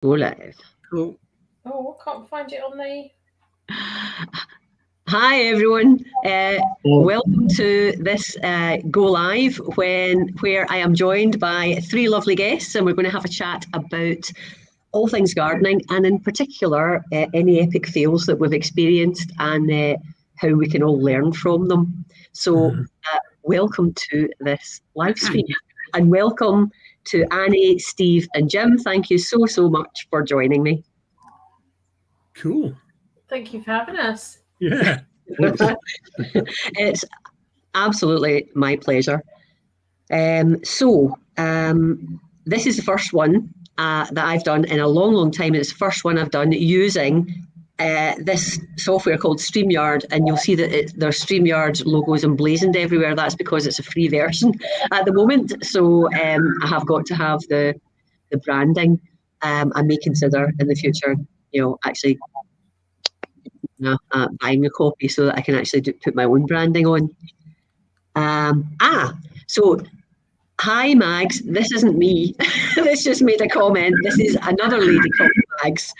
Go live. Cool. Oh, I can't find it on the... Hi everyone, welcome to this Go Live where I am joined by three lovely guests, and we're going to have a chat about all things gardening, and in particular any epic fails that we've experienced and how we can all learn from them. So welcome to this live stream, and welcome to Annie, Steve and Jim. Thank you so much for joining me. Cool. Thank you for having us. Yeah. It's absolutely my pleasure. This is the first one that I've done in a long time. It's the first one I've done using this software called StreamYard, and you'll see that there's StreamYard logos emblazoned everywhere. That's because it's a free version at the moment. So I have got to have the branding. I may consider in the future, actually buying a copy so that I can actually put my own branding on. So hi Mags, this isn't me. This just made a comment. This is another lady called Mags.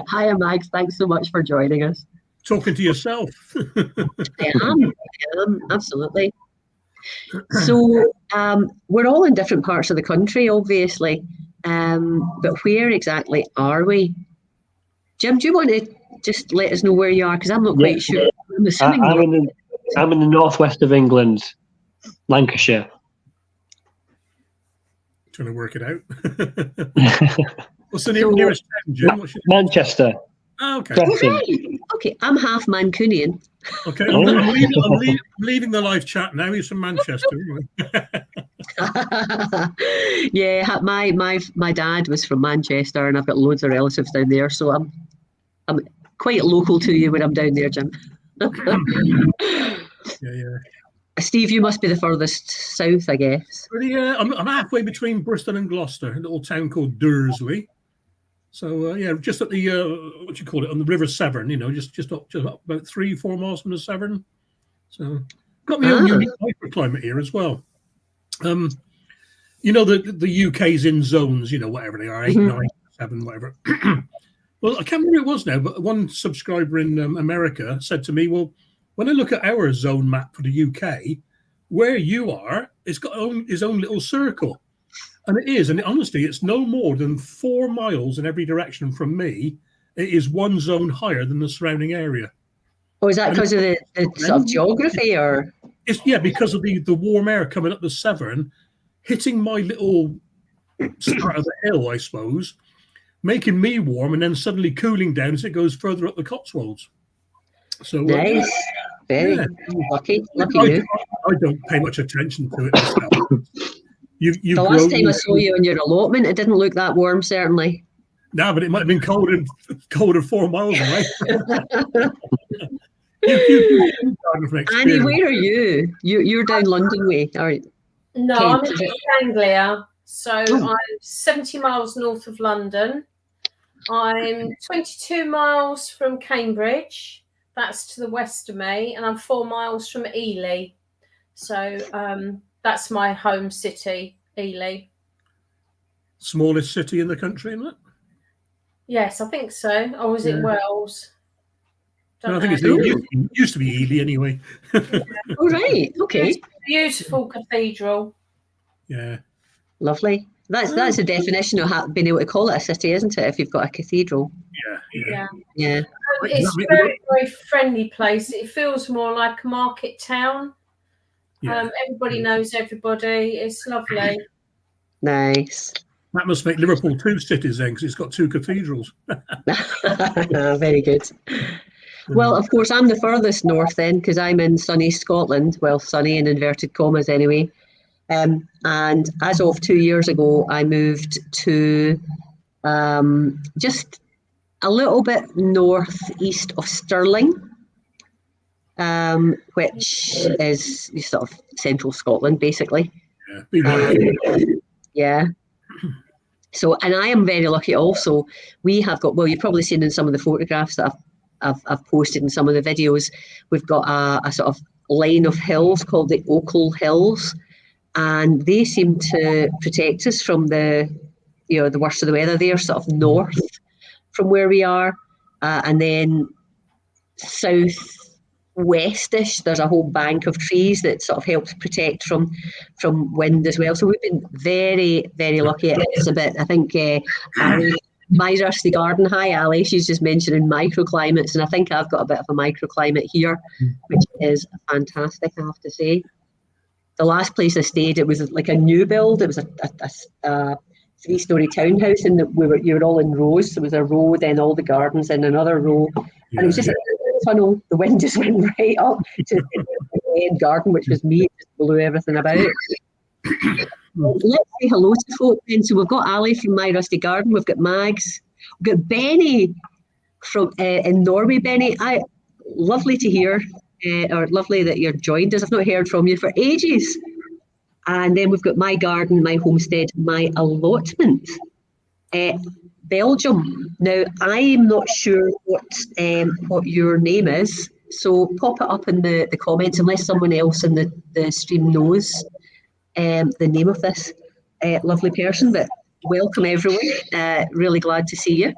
Hi Mags, thanks so much for joining us. Talking to yourself. I am, absolutely. So we're all in different parts of the country, obviously, but where exactly are we? Jim, do you want to just let us know where you are? Because I'm not quite sure. I'm in the northwest of England, Lancashire. Trying to work it out. What's the nearest town, Jim? Manchester. Oh, okay. Right. Okay, I'm half Mancunian. Okay, I'm leaving the live chat now. He's from Manchester. Yeah, my dad was from Manchester, and I've got loads of relatives down there, so I'm quite local to you when I'm down there, Jim. Yeah. Steve, you must be the furthest south, I guess. I'm halfway between Bristol and Gloucester, a little town called Dursley. So just at the on the River Severn, just up about 3-4 miles from the Severn. So got my own unique microclimate here as well. The UK's in zones, whatever they are, 8, 9, 7, whatever. Well, I can't remember who it was now, but one subscriber in America said to me, well, when I look at our zone map for the UK, where you are, it's got its own little circle. And it is, and honestly, it's no more than 4 miles in every direction from me. It is one zone higher than the surrounding area. Oh, is that because of the sort of geography, or? It's because of the warm air coming up the Severn, hitting my little start of the hill, I suppose, making me warm, and then suddenly cooling down as it goes further up the Cotswolds. So nice, very lucky you. I don't pay much attention to it myself. The last time I saw you on your allotment, it didn't look that warm, certainly. No, but it might have been colder 4 miles away. Annie, where are you? You're down London way, all right? No, I'm in East Anglia, so I'm 70 miles north of London. I'm 22 miles from Cambridge. That's to the west of me, and I'm 4 miles from Ely. So that's my home city, Ely. Smallest city in the country, isn't it? Yes, I think so. Or was it Wales? I think it used to be Ely anyway. All right, okay. Beautiful cathedral. Yeah. Lovely. That's the definition of being able to call it a city, isn't it? If you've got a cathedral. Yeah. It's a very, very friendly place. It feels more like a market town. Yeah. Everybody knows everybody. It's lovely. Nice. That must make Liverpool 2 cities then, because it's got 2 cathedrals. Very good. Well, of course, I'm the furthest north then, because I'm in sunny Scotland. Well, sunny in inverted commas anyway. And as of 2 years ago, I moved to just a little bit northeast of Stirling, which is sort of central Scotland, basically. Yeah. So, and I am very lucky also. We have got, well, you've probably seen in some of the photographs that I've posted in some of the videos, we've got a sort of line of hills called the Ochil Hills, and they seem to protect us from the the worst of the weather there, sort of north from where we are, and then southwestish. There's a whole bank of trees that sort of helps protect from wind as well. So we've been very, very lucky. It's a bit, I think, Ali, my Rusty Garden. Hi, Ali. She's just mentioning microclimates, and I think I've got a bit of a microclimate here, which is fantastic, I have to say. The last place I stayed, it was like a new build. It was a 3-story townhouse, and you were all in rows. So there was a row, then all the gardens in another row, and it was just a tunnel. The wind just went right up to the end garden, which was me. It just blew everything about. Let's say hello to folk then. So we've got Ali from My Rusty Garden. We've got Mags. We've got Benny from in Norway. Benny, lovely to hear, or lovely that you're joined us. I've not heard from you for ages. And then we've got My Garden, My Homestead, My Allotment. Belgium. Now, I'm not sure what your name is, so pop it up in the comments, unless someone else in the stream knows the name of this lovely person. But welcome, everyone. Really glad to see you.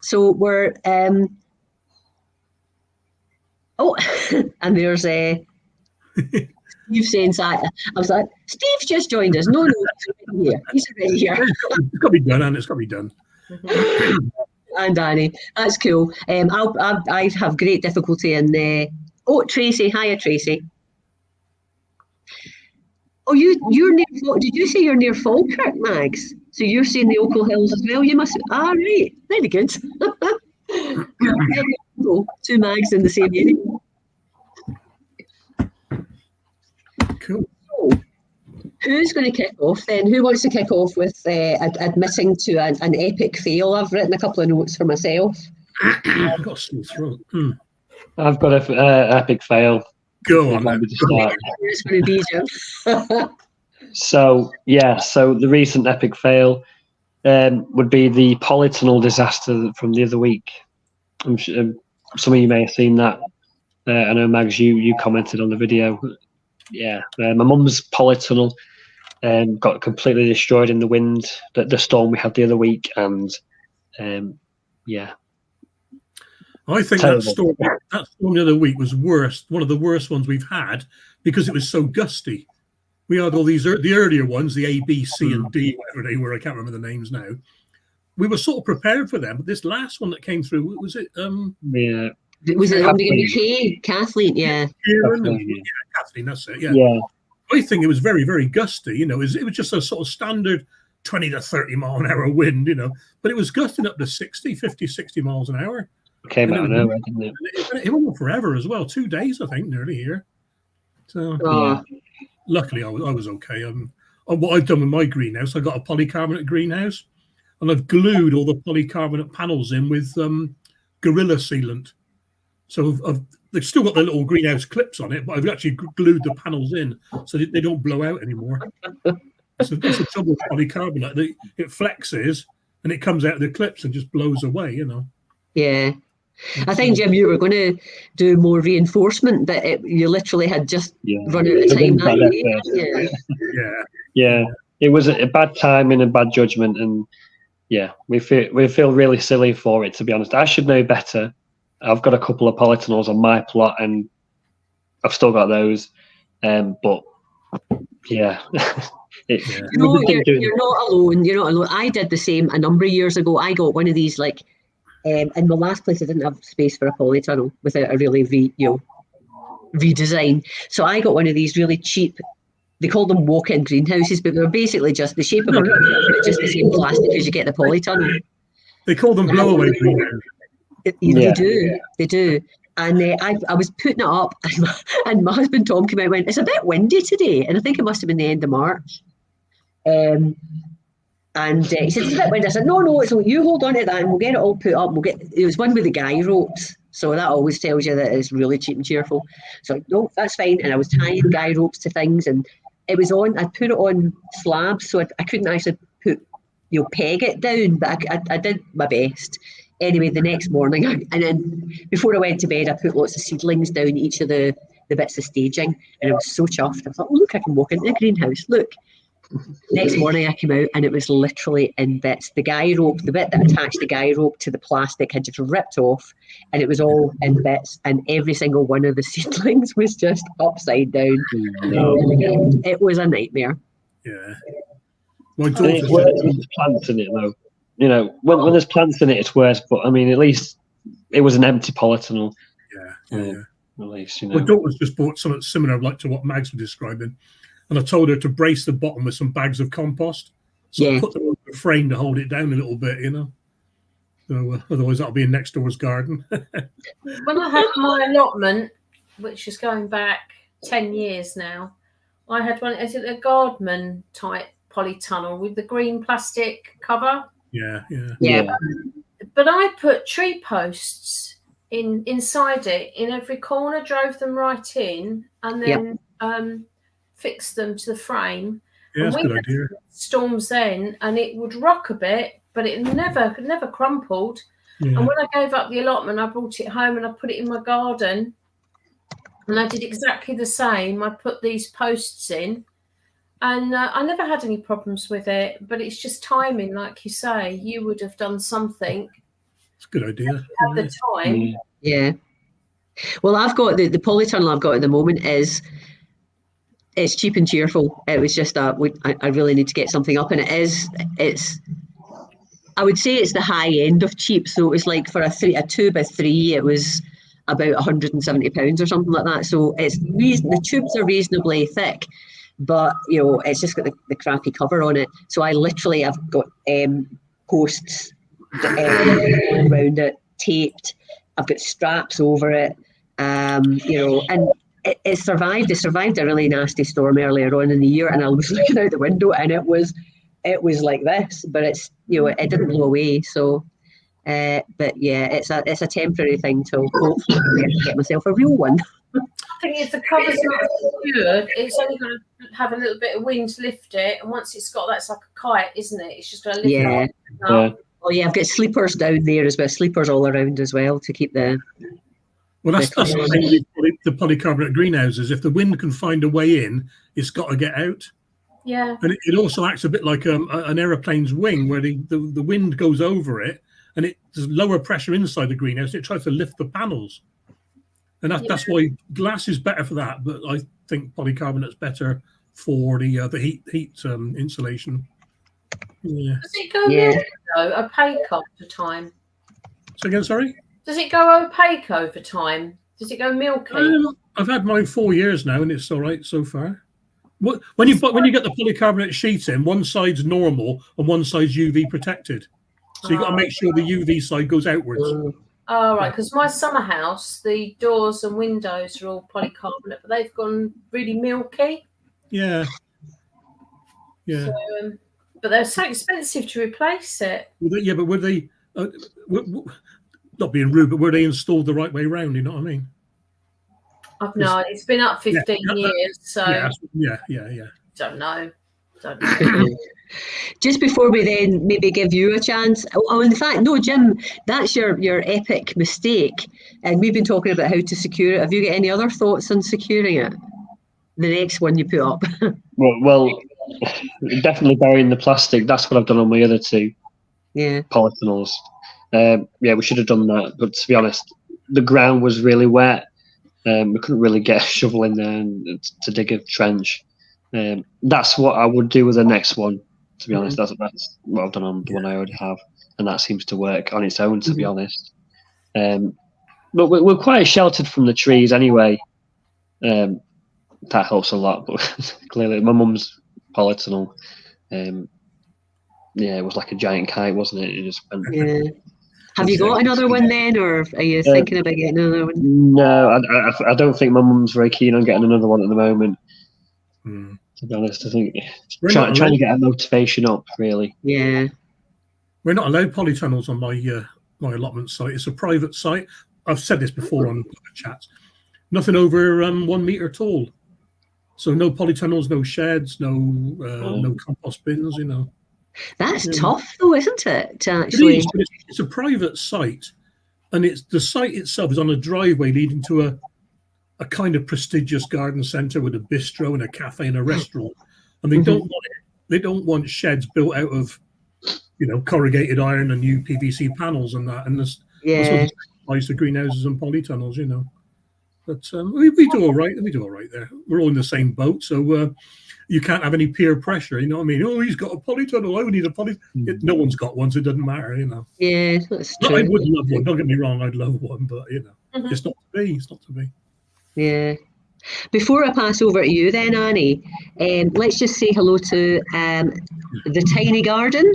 So we're... and there's Steve saying that. I was like, Steve's just joined us. No, he's already here. It's got to be done, and it's got to be done. And Danny, that's cool. I have great difficulty in. Tracy, hiya, Tracy. Oh, you're near. Did you say you're near Falkirk, Mags? So you're seeing the Ochil Hills as well. You must. Right, very good. Two Mags in the same area. Cool. So, who's going to kick off then? Who wants to kick off with admitting to an epic fail? I've written a couple of notes for myself. I've got a sore throat. I've got an epic fail. Go on. Who's going to be Jim? So the recent epic fail would be the polytunnel disaster from the other week. I'm sure, some of you may have seen that. I know, Mags, you commented on the video. Yeah, my mum's polytunnel got completely destroyed in the wind, the storm we had the other week, and I think that storm the other week was worst, one of the worst ones we've had, because it was so gusty. We had all these the earlier ones, the A, B, C, and D, whatever they were. I can't remember the names now. We were sort of prepared for them, but this last one that came through, was it? Was it under K? Kathleen, yeah. Kathleen, that's it. Yeah. I think it was very, very gusty. It was just a sort of standard 20 to 30 mile an hour wind. But it was gusting up to 50, 60 miles an hour. Came out of nowhere, didn't it? It went on forever as well. 2 days, I think, nearly here. So luckily, I was okay. What I've done with my greenhouse, I got a polycarbonate greenhouse, and I've glued all the polycarbonate panels in with Gorilla sealant. So they've still got the little greenhouse clips on it, but I've actually glued the panels in so they don't blow out anymore. That's the trouble with polycarbonate. It flexes and it comes out of the clips and just blows away, Yeah. I think, Jim, you were going to do more reinforcement, but you literally had just run out of time. Yeah. It was a bad timing and bad judgment, and we feel really silly for it, to be honest. I should know better. I've got a couple of polytunnels on my plot, and I've still got those. But you're not alone. You're not alone. I did the same a number of years ago. I got one of these, in my last place, I didn't have space for a polytunnel without a really redesign. So I got one of these really cheap. They call them walk-in greenhouses, but they're basically just the shape of a greenhouse, but just the same plastic as you get the polytunnel. They call them blow-away greenhouses. They do. And I was putting it up, and my husband Tom came out and went, "It's a bit windy today," and I think it must have been the end of March. And he said, "It's a bit windy." I said, "No, it's you hold on to that, and we'll get it all put up. It was one with the guy ropes, so that always tells you that it's really cheap and cheerful." So no, that's fine. And I was tying guy ropes to things, and it was on. I put it on slabs, so I couldn't actually peg it down, but I did my best. Anyway, the next morning, and then before I went to bed, I put lots of seedlings down each of the bits of staging, and I was so chuffed. I thought, "Oh, look, I can walk into the greenhouse. Look." Next morning I came out and it was literally in bits. The guy rope, the bit that attached the guy rope to the plastic had just ripped off, and it was all in bits, and every single one of the seedlings was just upside down. No. It was a nightmare. Yeah. My And daughter it's said, worse when there's plants in it, though. You know, when there's plants in it, it's worse. But I mean, at least it was an empty polytunnel. yeah. At least, you My know. daughter's just bought something similar, like to what Mags was describing, and I told her to brace the bottom with some bags of compost. So I Yeah. put them on the frame to hold it down a little bit, you know. So otherwise, that'll be in next door's garden. When I had my allotment, which is going back 10 years now, I had one, is it a Gardman type polytunnel with the green plastic cover? Yeah. Yeah. But I put tree posts inside it in every corner, drove them right in, and then fixed them to the frame. Yeah, that's a And good idea. storms then, and it would rock a bit, but it never crumpled. Yeah. And when I gave up the allotment, I brought it home and I put it in my garden, and I did exactly the same. I put these posts in, and I never had any problems with it. But it's just timing, like you say. You would have done something It's a good idea. at the time. Yeah. Well, I've got the polytunnel I've got at the moment it's cheap and cheerful. It was just I really need to get something up, and it's I would say it's the high end of cheap. So it was like for a 2x3, it was about £170 or something like that. So the tubes are reasonably thick, but you know it's just got the crappy cover on it. So I literally have got posts around it, taped. I've got straps over it, you know, and it survived. It survived a really nasty storm earlier on in the year, and I was looking out the window, and it was like this, but it's, you know, it didn't blow away. So, but yeah, it's a temporary thing till hopefully I get myself a real one. I think if the cover's not secured, it's only going to have a little bit of wind to lift it, and once it's got that's like a kite, isn't it? It's just going to lift Yeah. it up. Oh yeah, I've got sleepers down there as well, sleepers all around as well to keep the. Well, that's the thing with the polycarbonate greenhouses. If the wind can find a way in, it's got to get out. Yeah. And it also acts a bit like an aeroplane's wing, where the wind goes over it, and there's lower pressure inside the greenhouse. And it tries to lift the panels, and that's why glass is better for that. But I think polycarbonate's better for the heat insulation. Yeah. Does it go milky though, opaque over time? So again, sorry. Does it go opaque over time? Does it go milky? I've had mine 4 years now, and it's all right so far. When you get the polycarbonate sheet in, one side's normal and one side's UV protected. So you've got to make sure the UV side goes outwards. Oh, right, because my summer house, the doors and windows are all polycarbonate, but they've gone really milky. Yeah. So, but they're so expensive to replace it. Yeah, but were they, not being rude, but were they installed the right way round? You know what I mean? I've no, it's been up 15 years, so yeah. Don't know. Just before we then maybe give you a chance. Oh, in fact, no, Jim, that's your epic mistake. And we've been talking about how to secure it. Have you got any other thoughts on securing it? The next one you put up. Well, definitely burying the plastic. That's what I've done on my other two polytunnels. We should have done that. But to be honest, the ground was really wet. We couldn't really get a shovel in there to dig a trench. That's what I would do with the next one. To be honest, that's what I've done on the one I already have, and that seems to work on its own. To be honest, but we're quite sheltered from the trees anyway. That helps a lot. But clearly, my mum's polytunnel, it was like a giant kite, wasn't it? It just went. Yeah. Have you got another one then, or are you thinking about getting another one? No, I don't think my mum's very keen on getting another one at the moment. To be honest, I think trying to get a motivation up, really. Yeah. We're not allowed polytunnels on my allotment site. It's a private site. I've said this before on chats. Nothing over 1 meter tall. So no polytunnels, no sheds, no compost bins. You know. That's tough, though, isn't it? To actually, it's a private site, and the site itself is on a driveway leading to a kind of prestigious garden centre with a bistro and a cafe and a restaurant, and they don't want it they don't want sheds built out of, corrugated iron and new PVC panels and that. And that's what applies to greenhouses and polytunnels. But we do all right. We do all right there. We're all in the same boat, so you can't have any peer pressure. You know what I mean? Oh, he's got a polytunnel. I would need a no one's got one, so it doesn't matter. Yeah, that's true. I would love one. Don't get me wrong. I'd love one, but it's not to be. It's not to be. Yeah. Before I pass over to you, then Annie, let's just say hello to the Tiny Garden.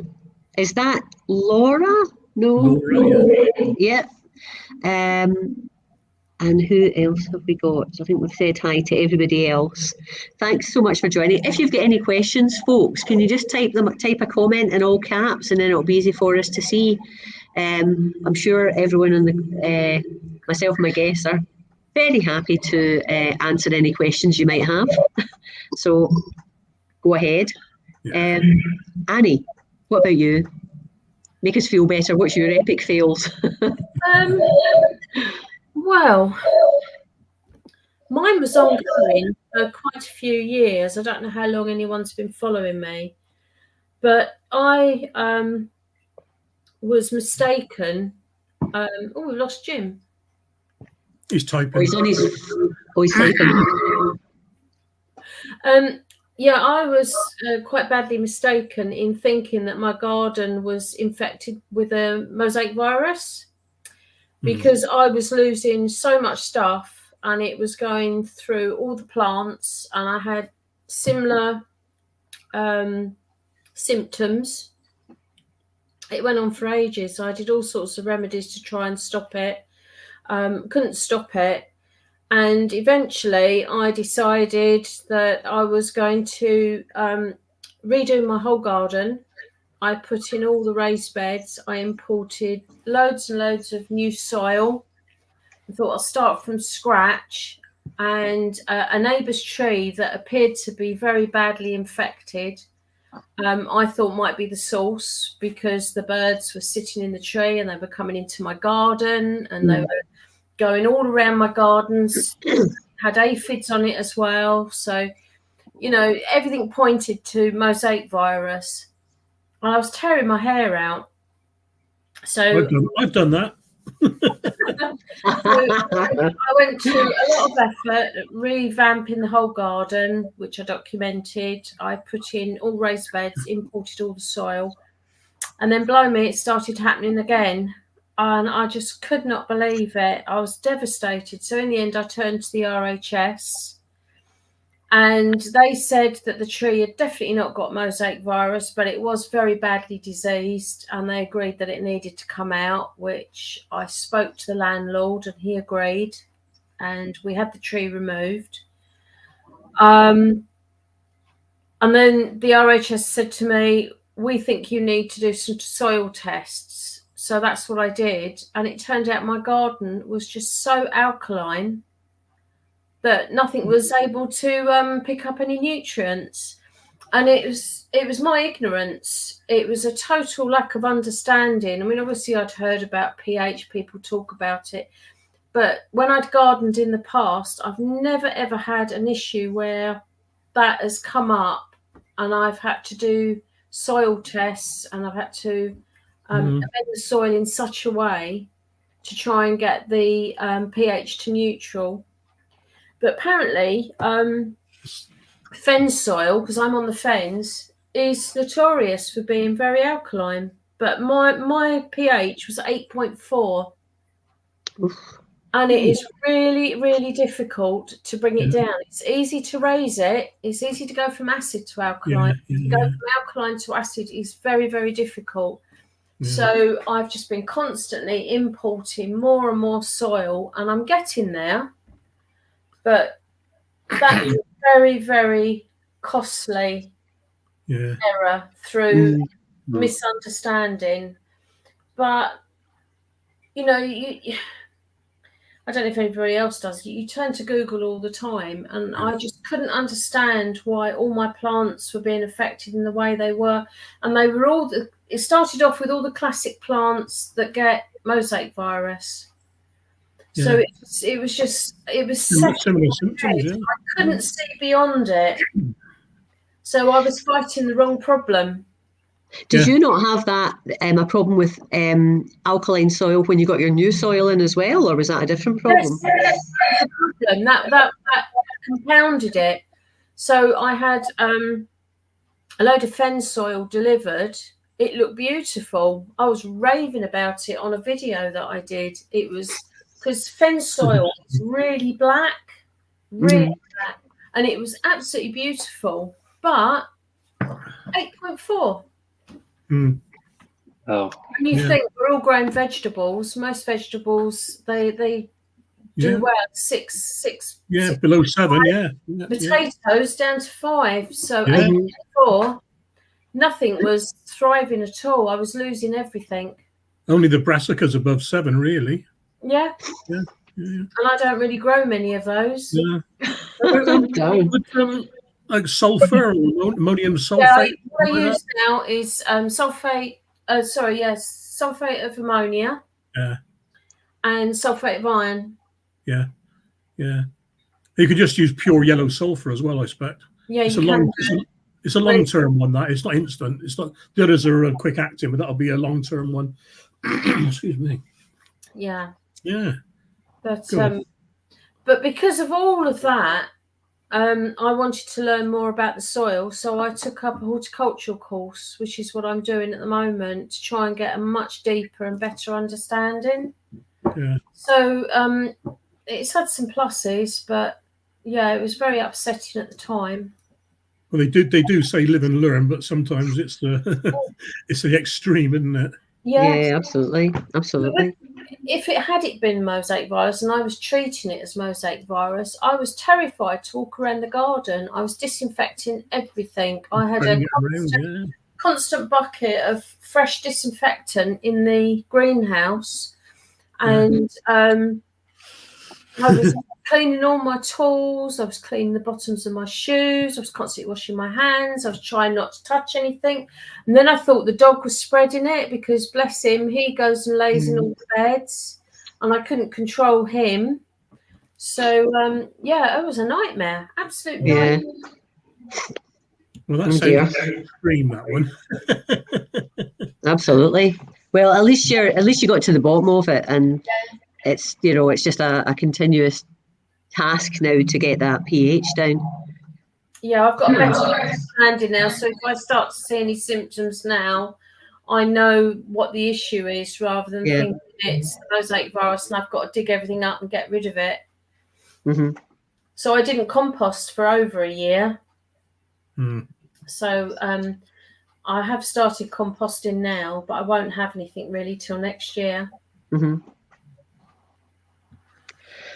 Is that Laura? No. Laura, yeah. Yep. And who else have we got? I think we've said hi to everybody else. Thanks so much for joining. If you've got any questions, folks, can you just type a comment in all caps, and then it'll be easy for us to see. I'm sure everyone on the myself and my guests are very happy to answer any questions you might have. So go ahead. Yeah. Annie, what about you? Make us feel better. What's your epic fails? Well, mine was ongoing for quite a few years. I don't know how long anyone's been following me, but I was mistaken. We lost Jim. He's typing. He's typing. Yeah, I was quite badly mistaken in thinking that my garden was infected with a mosaic virus, because I was losing so much stuff and it was going through all the plants, and I had similar symptoms. It went on for ages. I did all sorts of remedies to try and stop it. Couldn't stop it. And eventually I decided that I was going to redo my whole garden. I put in all the raised beds. I imported loads and loads of new soil. I thought I'll start from scratch. And a neighbour's tree that appeared to be very badly infected, I thought might be the source, because the birds were sitting in the tree and they were coming into my garden, and they were going all around my gardens, had aphids on it as well. So, everything pointed to mosaic virus. And I was tearing my hair out. So I've done that. I went to a lot of effort at revamping the whole garden, which I documented. I put in all raised beds, imported all the soil, and then blow me, it started happening again. And I just could not believe it. I was devastated. So in the end, I turned to the RHS, and they said that the tree had definitely not got mosaic virus, but it was very badly diseased, and they agreed that it needed to come out, which I spoke to the landlord and he agreed, and we had the tree removed. And then the RHS said to me, we think you need to do some soil tests. So that's what I did. And it turned out my garden was just so alkaline that nothing was able to pick up any nutrients. And it was my ignorance. It was a total lack of understanding. I mean, obviously I'd heard about pH, people talk about it, but when I'd gardened in the past, I've never ever had an issue where that has come up, and I've had to do soil tests, and I've had to amend the soil in such a way to try and get the pH to neutral. But apparently, fen soil, because I'm on the fens, is notorious for being very alkaline. But my pH was 8.4. And it is really, really difficult to bring it down. It's easy to raise it. It's easy to go from acid to alkaline. To go from alkaline to acid is very, very difficult. So I've just been constantly importing more and more soil, and I'm getting there. But that is a very, very costly error through misunderstanding. But, I don't know if anybody else does. You turn to Google all the time, and I just couldn't understand why all my plants were being affected in the way they were. And they were all, it started off with all the classic plants that get mosaic virus. So it was similar symptoms. I couldn't see beyond it. So I was fighting the wrong problem. Did Yeah. you not have that a problem with alkaline soil when you got your new soil in as well, or was that a different problem? Yes, that's the problem. That compounded it. So I had a load of fen soil delivered. It looked beautiful. I was raving about it on a video that I did. It was because fen soil is really black, really black, and it was absolutely beautiful. But 8.4. Mm. Oh, And you Yeah. think we're all growing vegetables. Most vegetables they do Yeah. well. Six. Yeah, below 7. Yeah. Yeah. Potatoes down to 5. So Yeah. 8.4. Nothing was thriving at all. I was losing everything. Only the brassicas above 7, really. Yeah. Yeah. And I don't really grow many of those. Yeah. Down. But, like sulfur or ammonium Yeah, sulfate. what I like use now is sulfate. Sulfate of ammonia. Yeah. And sulfate of iron. Yeah. Yeah. You could just use pure yellow sulfur as well, I expect. Yeah, It's you a can. it's a long term one. That it's not instant. It's not. The others are quick acting, but that'll be a long term one. Excuse me. Yeah. Yeah. But Cool. but because of all of that, I wanted to learn more about the soil, so I took up a horticultural course, which is what I'm doing at the moment, to try and get a much deeper and better understanding. Yeah. So it's had some pluses, but yeah, it was very upsetting at the time. Well, they do say live and learn, but sometimes it's the it's the extreme, isn't it? Yeah, absolutely. Absolutely. If it had been mosaic virus and I was treating it as mosaic virus, I was terrified to walk around the garden. I was disinfecting everything. I had Spreading a it around, yeah. constant bucket of fresh disinfectant in the greenhouse, and I was cleaning all my tools. I was cleaning the bottoms of my shoes. I was constantly washing my hands. I was trying not to touch anything. And then I thought the dog was spreading it because, bless him, he goes and lays in all the beds, and I couldn't control him. So, it was a nightmare. Absolute nightmare. Well, Oh, that dear. sounds extreme, that one. Absolutely. Well, at least you got to the bottom of it, and it's it's just a continuous task now to get that pH down. Yeah, I've got a better understanding now. So if I start to see any symptoms now, I know what the issue is rather than thinking it's the mosaic virus and I've got to dig everything up and get rid of it. Mm-hmm. So I didn't compost for over a year. Mm. So I have started composting now, but I won't have anything really till next year. Mm-hmm.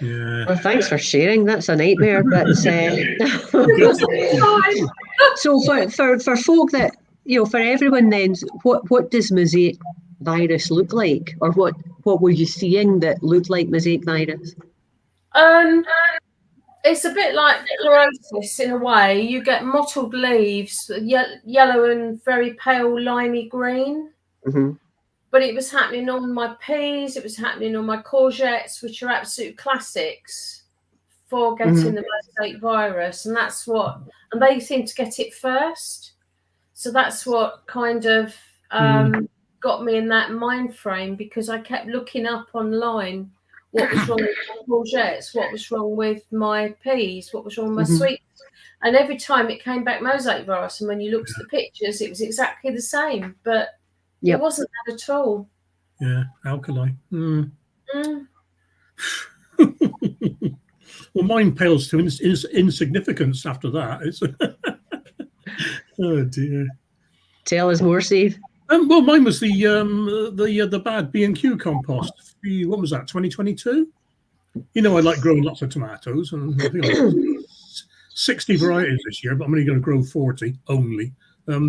Yeah. Well, thanks for sharing. That's a nightmare. But so for folk that for everyone, then what does mosaic virus look like, or what were you seeing that looked like mosaic virus? It's a bit like chlorosis in a way. You get mottled leaves, yellow and very pale limey green. Mm-hmm. But it was happening on my peas, it was happening on my courgettes, which are absolute classics for getting the mosaic virus. And they seem to get it first. So that's what kind of got me in that mind frame, because I kept looking up online what was wrong with my courgettes, what was wrong with my peas, what was wrong with my sweets. And every time it came back mosaic virus. And when you looked at the pictures, it was exactly the same. But it wasn't that at all. Yeah, alkali. Mm. Mm. Well, mine pales to insignificance after that. It's oh dear. Tell us more, Steve. Well, mine was the bad B&Q compost. What was that? 2022. I like growing lots of tomatoes, and I think like 60 varieties this year, but I'm only going to grow 40 only.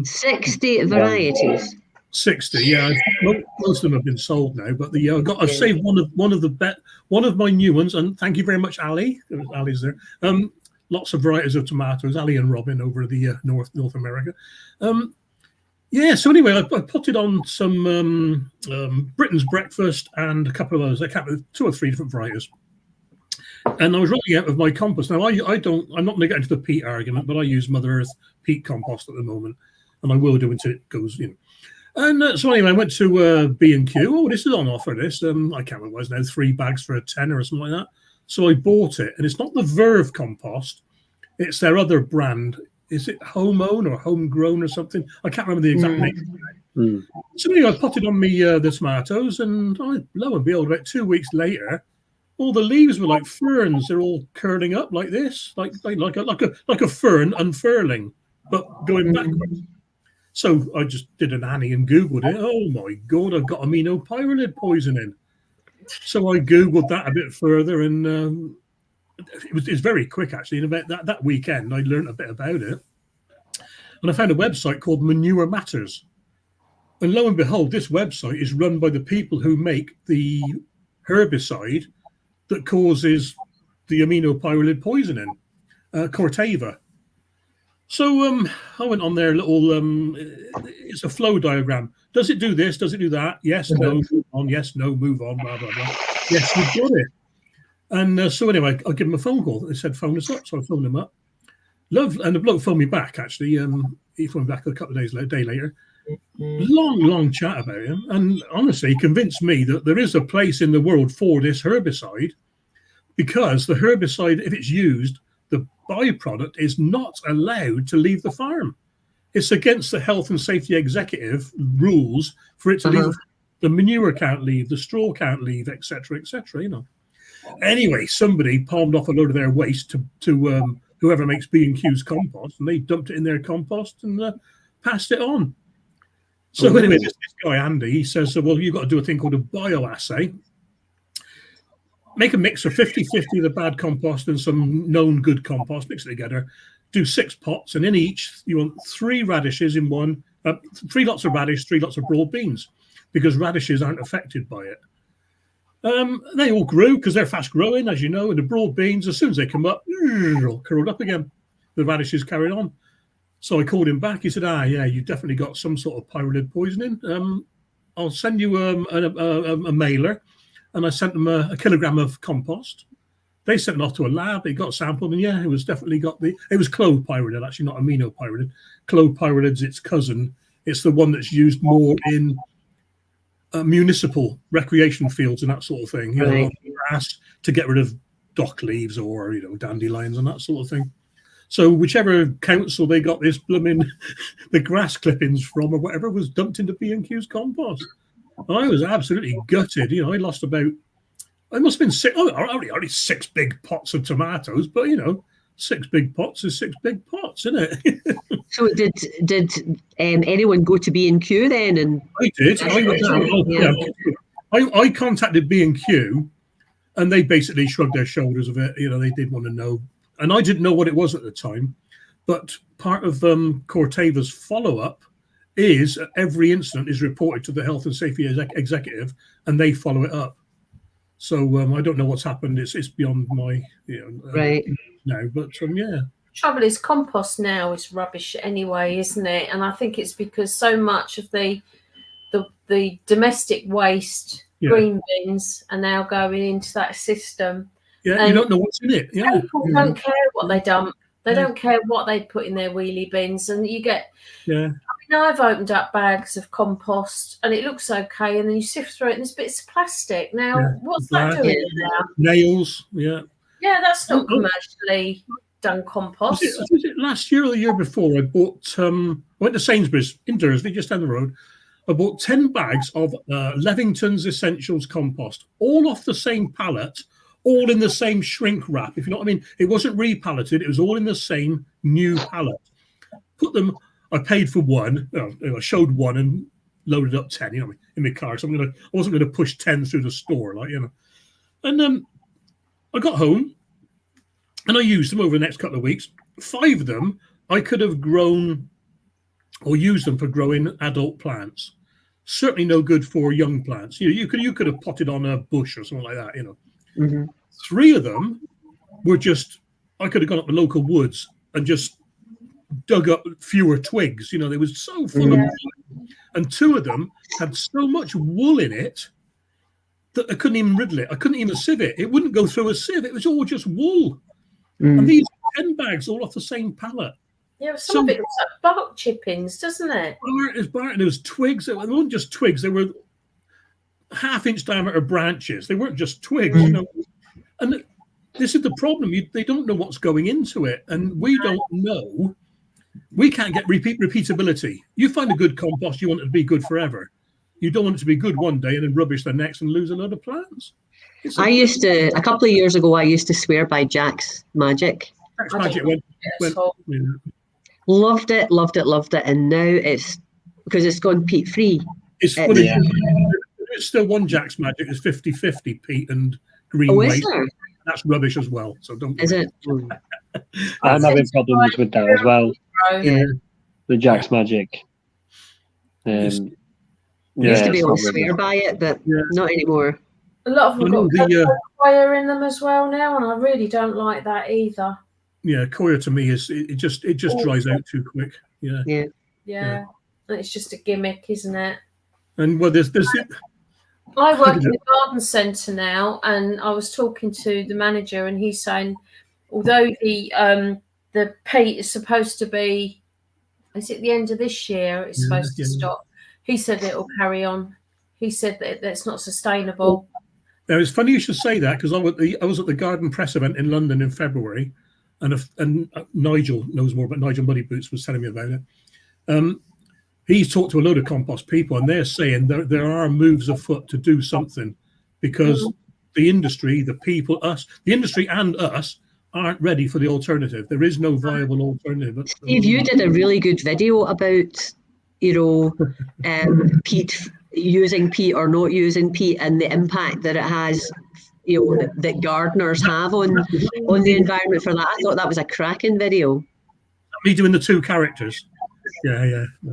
60 varieties. 60, yeah. Most of them have been sold now, but I've saved one of my new ones, and thank you very much, Ali. Ali's there. Lots of varieties of tomatoes. Ali and Robin over the North America. So anyway, I potted on some Britain's Breakfast and a couple of others. I can't remember, 2 or 3 different varieties. And I was running out of my compost. Now I'm not going to get into the peat argument, but I use Mother Earth peat compost at the moment, and I will do until it goes, And so anyway, I went to B&Q. Oh, this is on offer. This I can't remember what it was now, 3 bags for £10 or something like that. So I bought it, and it's not the Verve compost; it's their other brand. Is it Home-Own or Homegrown or something? I can't remember the exact name. So anyway, I potted on me the tomatoes, and lo and behold, about 2 weeks later, all the leaves were like ferns. They're all curling up like this, like a fern unfurling, but going backwards. So I just did an Annie and Googled it. Oh my God, I've got aminopyralid poisoning. So I Googled that a bit further, and it's very quick actually. And about that weekend, I learned a bit about it, and I found a website called Manure Matters. And lo and behold, this website is run by the people who make the herbicide that causes the aminopyralid poisoning, Corteva. So I went on their little, it's a flow diagram. Does it do this? Does it do that? Yes, no, move on. Yes, no, move on, blah, blah, blah. Yes, you've got it. And so anyway, I give him a phone call. They said, phone us up. So I phoned him up. And the bloke phoned me back, actually. He phoned me back a couple of days later, day later. Long chat about him. And honestly, he convinced me that there is a place in the world for this herbicide, because the herbicide, if it's used, the byproduct is not allowed to leave the farm. It's against the health and safety executive rules for it to leave. The manure can't leave, the straw can't leave, etc., etc. Anyway, somebody palmed off a load of their waste to whoever makes B&Q's compost, and they dumped it in their compost and passed it on. So anyway, this guy Andy, he says, well, you've got to do a thing called a bioassay. Make a mix of 50-50 of the bad compost and some known good compost, mix it together. Do 6 pots, and in each you want 3 radishes in one, 3 lots of radish, 3 lots of broad beans, because radishes aren't affected by it. They all grew because they're fast growing, as you know, and the broad beans, as soon as they come up, curled up again. The radishes carried on. So I called him back. He said, yeah, you definitely got some sort of pyralid poisoning. I'll send you a mailer. And I sent them a kilogram of compost. They sent it off to a lab. It got sampled, and yeah, it was definitely it was clopyralid, actually, not aminopyralid. Clopyralid's its cousin. It's the one that's used more in municipal recreation fields and that sort of thing. Grass to get rid of dock leaves or dandelions and that sort of thing. So whichever council they got this blooming the grass clippings from or whatever was dumped into B&Q's compost. I was absolutely gutted. I lost about, I must have been 6, only 6 big pots of tomatoes, but 6 big pots is 6 big pots, isn't it? So did anyone go to B&Q then? And I did. I contacted B&Q, and they basically shrugged their shoulders of it. They did want to know, and I didn't know what it was at the time. But part of Corteva's follow-up is every incident is reported to the health and safety executive, and they follow it up. So I don't know what's happened. It's beyond my right now. But yeah. Trouble is, compost now is rubbish anyway, isn't it? And I think it's because so much of the domestic waste green bins are now going into that system. Yeah, and you don't know what's in it. Yeah, people don't care what they dump. They don't care what they put in their wheelie bins, and you get. Yeah. I've opened up bags of compost and it looks okay, and then you sift through it and there's bits of plastic. Now, what's that doing now? Nails, yeah. Yeah, that's not commercially done compost. Was it last year or the year before? I bought, I went to Sainsbury's in Dursley, just down the road. I bought 10 bags of Levington's Essentials compost, all off the same pallet, all in the same shrink wrap, if you know what I mean. It wasn't repalleted, it was all in the same new pallet. Put them. I paid for one. I showed one and loaded up 10. In my car. So I wasn't going to push 10 through the store, And I got home, and I used them over the next couple of weeks. 5 of them I could have grown or used them for growing adult plants. Certainly no good for young plants. You could have potted on a bush or something like that. 3 of them were just. I could have gone up the local woods and just dug up fewer twigs. They was so full of wool. And 2 of them had so much wool in it that I couldn't even riddle it. I couldn't even sieve it. It wouldn't go through a sieve. It was all just wool. Mm. And these 10 bags all off the same pallet. Yeah, some of it looks like bark chippings, doesn't it? There was twigs. They weren't just twigs. They were half-inch diameter branches. They weren't just twigs, you know. And this is the problem. They don't know what's going into it, and we don't know. We can't get repeatability. You find a good compost, you want it to be good forever. You don't want it to be good one day and then rubbish the next and lose a lot of plants. A couple of years ago, I used to swear by Jack's Magic. Jack's Magic went. Loved it, and now it's because it's gone peat free. It's still one Jack's Magic. It's 50-50 peat and green waste. There? That's rubbish as well. So don't. Is it? I'm having problems with that as well. Yeah. The Jack's Magic. Used to be able to swear by it, but not anymore. A lot of them got coir in them as well now, and I really don't like that either. Yeah, coir to me is it just dries out too quick. Yeah. It's just a gimmick, isn't it? And well, there's I work in the garden centre now, and I was talking to the manager, and he's saying, although the peat is supposed to be, is it the end of this year? It's supposed to stop. He said it'll carry on. He said that that's not sustainable. Now it's funny you should say that, because I was at the Garden Press event in London in February, and Nigel knows more, but Nigel Muddy Boots was telling me about it. He's talked to a load of compost people, and they're saying there are moves afoot to do something, because the industry, the people, the industry and us aren't ready for the alternative. There is no viable alternative. Steve, you did a really good video about, peat, using peat or not using peat, and the impact that it has, that gardeners have on the environment for that. I thought that was a cracking video. Me doing the two characters.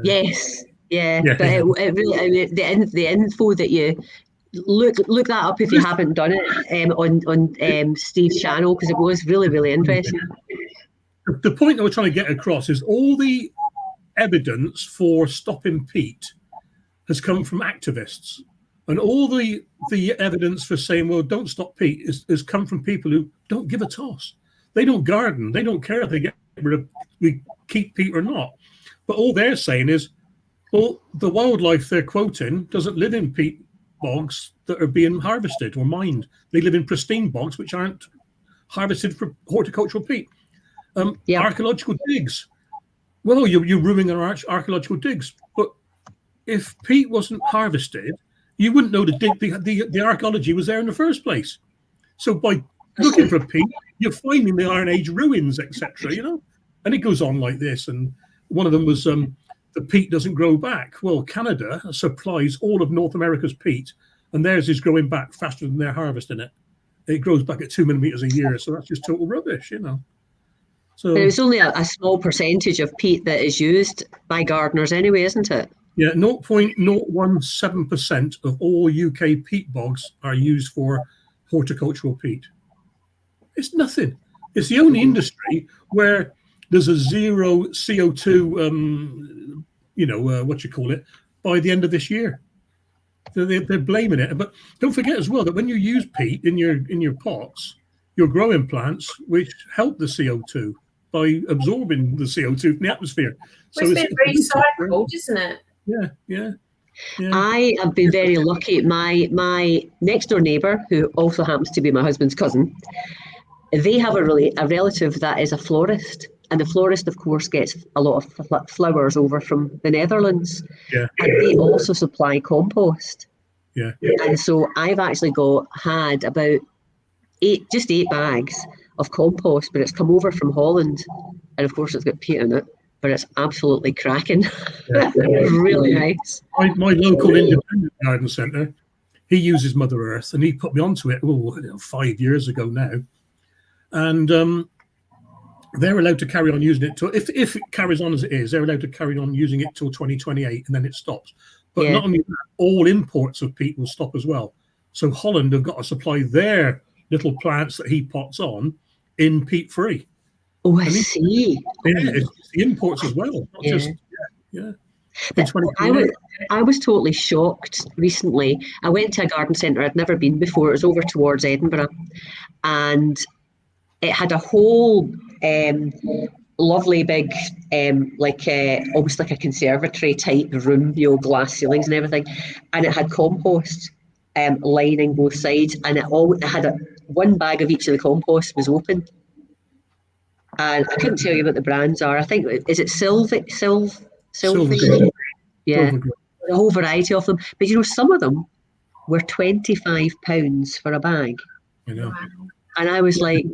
Yes. But it really, the info that you look that up if you haven't done it on Steve's channel, because it was really, really interesting. The point that we're trying to get across is all the evidence for stopping peat has come from activists, and all the evidence for saying, well, don't stop peat has come from people who don't give a toss. They don't garden. They don't care if we keep peat or not. But all they're saying is, well, the wildlife they're quoting doesn't live in peat bogs that are being harvested or mined. They live in pristine bogs which aren't harvested for horticultural peat. Archaeological digs. Well, you're ruining our archaeological digs. But if peat wasn't harvested, you wouldn't know the archaeology was there in the first place. So by looking for peat, you're finding the Iron Age ruins, etc. And it goes on like this. And one of them was the peat doesn't grow back. Well, Canada supplies all of North America's peat, and theirs is growing back faster than they're harvesting it. It grows back at 2 millimeters a year, so that's just total rubbish, So it's only a small percentage of peat that is used by gardeners anyway, isn't it? Yeah, 0.017% of all UK peat bogs are used for horticultural peat. It's nothing. It's the only industry where there's a zero CO2, by the end of this year. So they're blaming it. But don't forget as well that when you use peat in your pots, you're growing plants which help the CO2 by absorbing the CO2 from the atmosphere. So it's been recycled, isn't it? Yeah. I have been very lucky. My next door neighbour, who also happens to be my husband's cousin, they have a relative that is a florist. And the florist, of course, gets a lot of flowers over from the Netherlands. Yeah. And they also supply compost. Yeah. And so I've actually had about 8 bags of compost, but it's come over from Holland. And of course, it's got peat in it, but it's absolutely cracking. Really nice. My local independent garden centre, he uses Mother Earth, and he put me onto it 5 years ago now. And they're allowed to carry on using it till if it carries on as it is, they're allowed to carry on using it till 2028, and then it stops. But not only that, all imports of peat will stop as well. So Holland have got to supply their little plants that he pots on in peat free. Oh, I see. Yeah, it's the imports as well. Not just. in But 2028. I was totally shocked recently. I went to a garden centre I'd never been before. It was over towards Edinburgh, and it had a whole lovely big, almost like a conservatory type room, glass ceilings and everything, and it had compost lining both sides, and it had one bag of each of the compost was open. And I couldn't tell you what the brands are. I think, is it Sylvie? Yeah, Silver Grove. a whole variety of them. But some of them were £25 for a bag. You know. And I was like,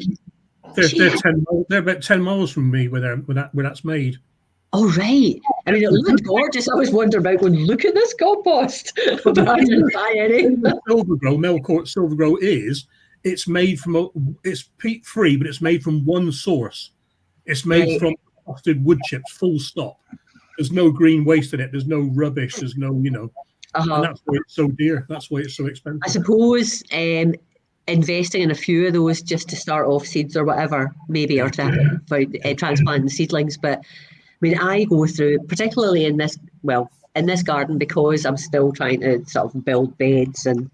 They're about 10 miles from me where that's made. oh, right. I mean, it looked gorgeous. I was wondering about going, look at this compost. But I didn't buy any. Silver Grove, Melcourt Silver Grove it's made from, it's peat free, but it's made from one source. It's made from composted wood chips, full stop. There's no green waste in it. There's no rubbish. There's no, and that's why it's so dear. That's why it's so expensive. I suppose investing in a few of those just to start off seeds or whatever, maybe, or for transplanting seedlings. But I mean, I go through, particularly in this garden, because I'm still trying to sort of build beds and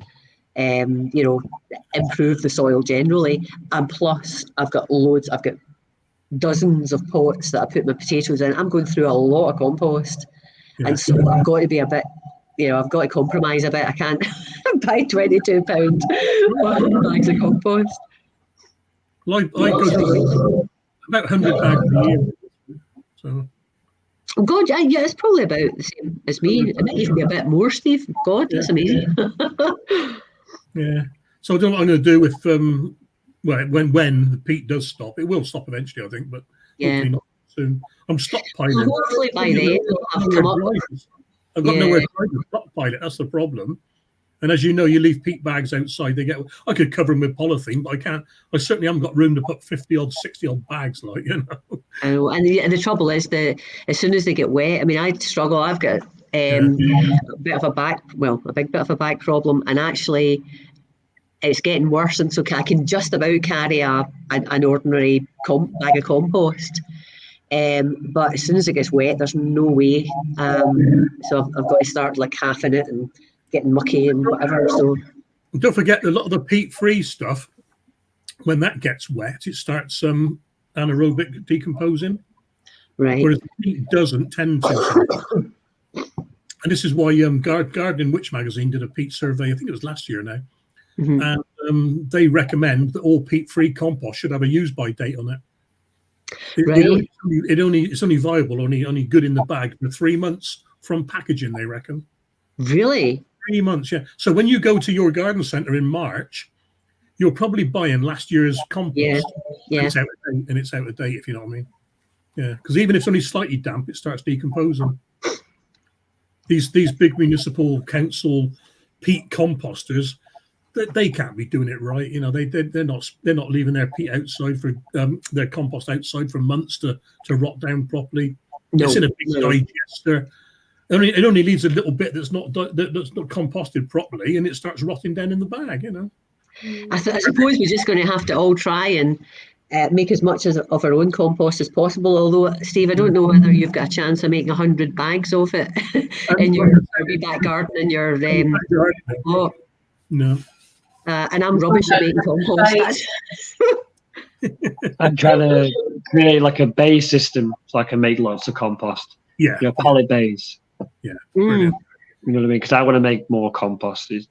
improve the soil generally. And plus, I've got dozens of pots that I put my potatoes in. I'm going through a lot of compost, and so I've got to be a bit. I've got to compromise a bit. I can't buy £22 bags of compost. Well, I go through about 100 bags a year. So. Oh God, yeah, it's probably about the same as me. It might even be a bit more, Steve. God, that's amazing. Yeah. So I don't know what I'm going to do with when the peat does stop. It will stop eventually, I think, but hopefully not soon. I'm stockpiling. Well, hopefully by then I've come up. I've got nowhere to stockpile it. That's the problem. And as you know, you leave peat bags outside. I could cover them with polythene, but I can't. I certainly haven't got room to put 50-odd, 60-odd bags, I know, and the trouble is that as soon as they get wet, I mean, I struggle. I've got a bit of a big bit of a back problem, and actually, it's getting worse. And so I can just about carry an ordinary bag of compost. But as soon as it gets wet, there's no way. So I've got to start like halving it and getting mucky and whatever. So don't forget, a lot of the peat-free stuff, when that gets wet, it starts anaerobic decomposing. Right. Whereas the peat doesn't tend to. And this is why Gardening Witch magazine did a peat survey. I think it was last year now, and they recommend that all peat-free compost should have a use-by date on it. It's only viable, only good in the bag for 3 months from packaging, they reckon. Really? 3 months, yeah. So when you go to your garden centre in March, you're probably buying last year's compost. Yeah. And it's out of date, if you know what I mean. Yeah, because even if it's only slightly damp, it starts decomposing. These big municipal council peat composters, they can't be doing it right. They're not leaving their peat outside for their compost outside for months to rot down properly. No, it's in a big digester. It only leaves a little bit that's not composted properly, and it starts rotting down in the bag. I suppose we're just going to have to all try and make as much of our own compost as possible. Although, Steve, I don't know whether you've got a chance of making 100 bags of it in your wee back garden in your No. And I'm rubbish at making compost. I'm trying to create like a bay system so I can make lots of compost. Yeah. Poly bays. Yeah. Brilliant. You know what I mean? Because I want to make more compost. It's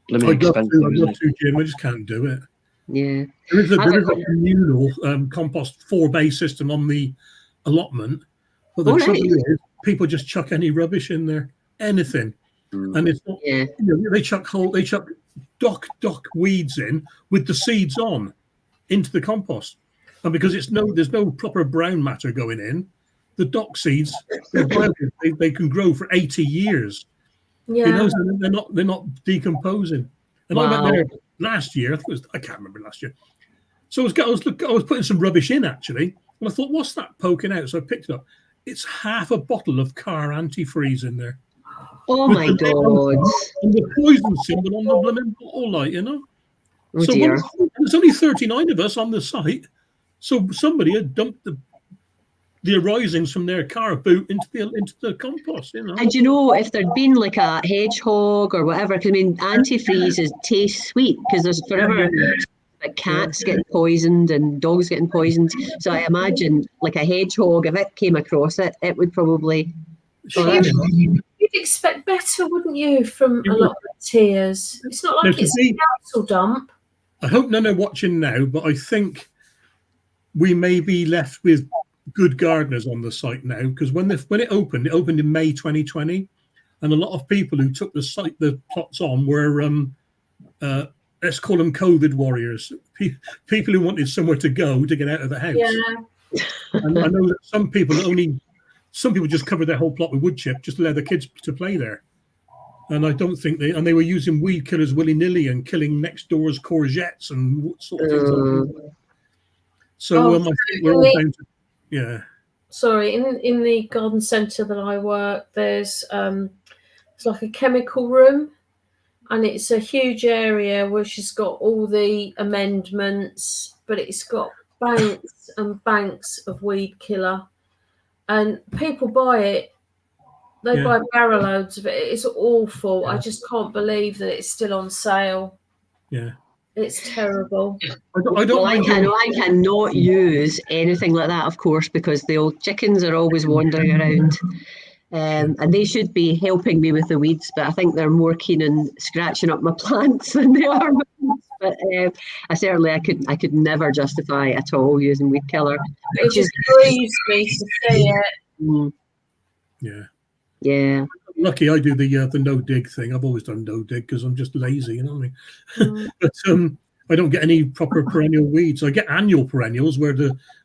expensive. I'd love to, Jim. I just can't do it. Yeah. There is a communal compost 4-bay system on the allotment. But the trouble is, people just chuck any rubbish in there. Anything. And it's not, they chuck dock weeds in with the seeds on into the compost, and because there's no proper brown matter going in, the dock seeds they can grow for 80 years. So they're not decomposing. And I went there last year. I can't remember last year. So I was putting some rubbish in actually, and I thought, what's that poking out? So I picked it up. It's half a bottle of car antifreeze in there. Oh my God! And the poison symbol on the blooming bottle, Oh so dear. There's only 39 of us on the site, so somebody had dumped the the arisings from their car boot into the compost. You know. And you know, if there'd been like a hedgehog or whatever, because I mean, antifreeze tastes sweet because there's forever like cats getting poisoned and dogs getting poisoned. So I imagine like a hedgehog, if it came across it, it would probably. You'd expect better, wouldn't you, from a lot of tears? It's not like it's a council dump. I hope none are watching now, but I think we may be left with good gardeners on the site now, because when it opened in May 2020, and a lot of people who took the plots on were let's call them COVID warriors, people who wanted somewhere to go to get out of the house. Yeah. And I know that some people just covered their whole plot with wood chip just to allow the kids to play there. And I don't think they were using weed killers willy-nilly and killing next door's courgettes and what sort of things. So I think we're all down to, yeah. Sorry, in the garden centre that I work, there's it's like a chemical room, and it's a huge area where she's got all the amendments, but it's got banks and banks of weed killer, and people buy it. They buy barrel loads of it. It's awful. I just can't believe that it's still on sale. Yeah. It's terrible. I cannot use anything like that, of course, because the old chickens are always wandering around. And they should be helping me with the weeds, but I think they're more keen on scratching up my plants than they are with weeds. But I could never justify at all using weed killer. It just grieves me to see it. Yeah. Yeah. Lucky I do the no dig thing. I've always done no dig because I'm just lazy, you know what I mean? But I don't get any proper perennial weeds. I get annual perennials where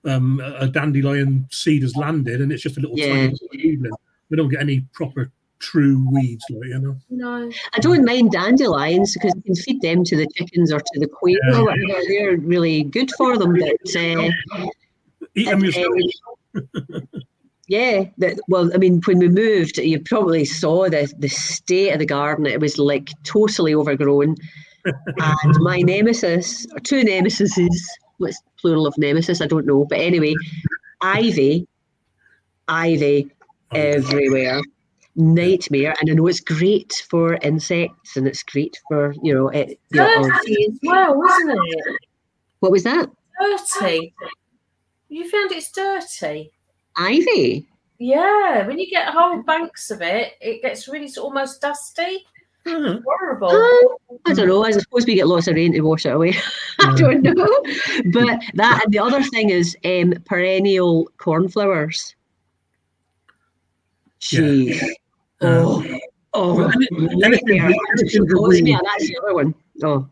a dandelion seed has landed and it's just a little tiny seedling. We don't get any proper true weeds, like, you know. No. I don't mind dandelions because you can feed them to the chickens or to the quail or whatever. They're really good for them. But eat them yourself. Yeah, well, I mean, when we moved, you probably saw the state of the garden. It was like totally overgrown. And my nemesis, or two nemesises, what's plural of nemesis? I don't know. But anyway, ivy everywhere. Nightmare. And I know it's great for insects and it's great for, dirty as well, isn't it? What was that? Dirty. You found it's dirty. Ivy? Yeah, when you get whole banks of it, it gets really almost dusty. Horrible. I don't know. I suppose we get lots of rain to wash it away. I don't know. But that, and the other thing is perennial cornflowers. Jeez. Anything That's the other one. Oh.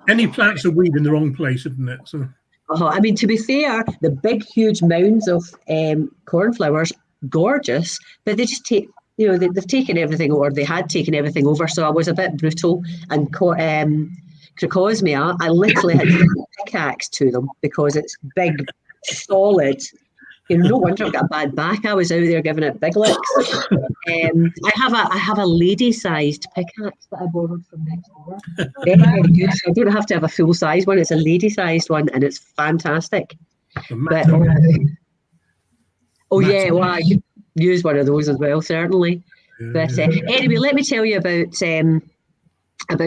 Any plants are weed in the wrong place, isn't it? So. I mean, to be fair, the big, huge mounds of cornflowers, gorgeous, but they just take, they've taken everything, or they had taken everything over. So I was a bit brutal. And Crocosmia, I literally had to pickaxe to them because it's big, solid. No wonder I've got a bad back. I was out there giving it big licks. I have a lady-sized pickaxe that I borrowed from next door. Very, very good. So I don't have to have a full-size one. It's a lady-sized one, and it's fantastic. But, I could use one of those as well, certainly. But anyway, let me tell you about I've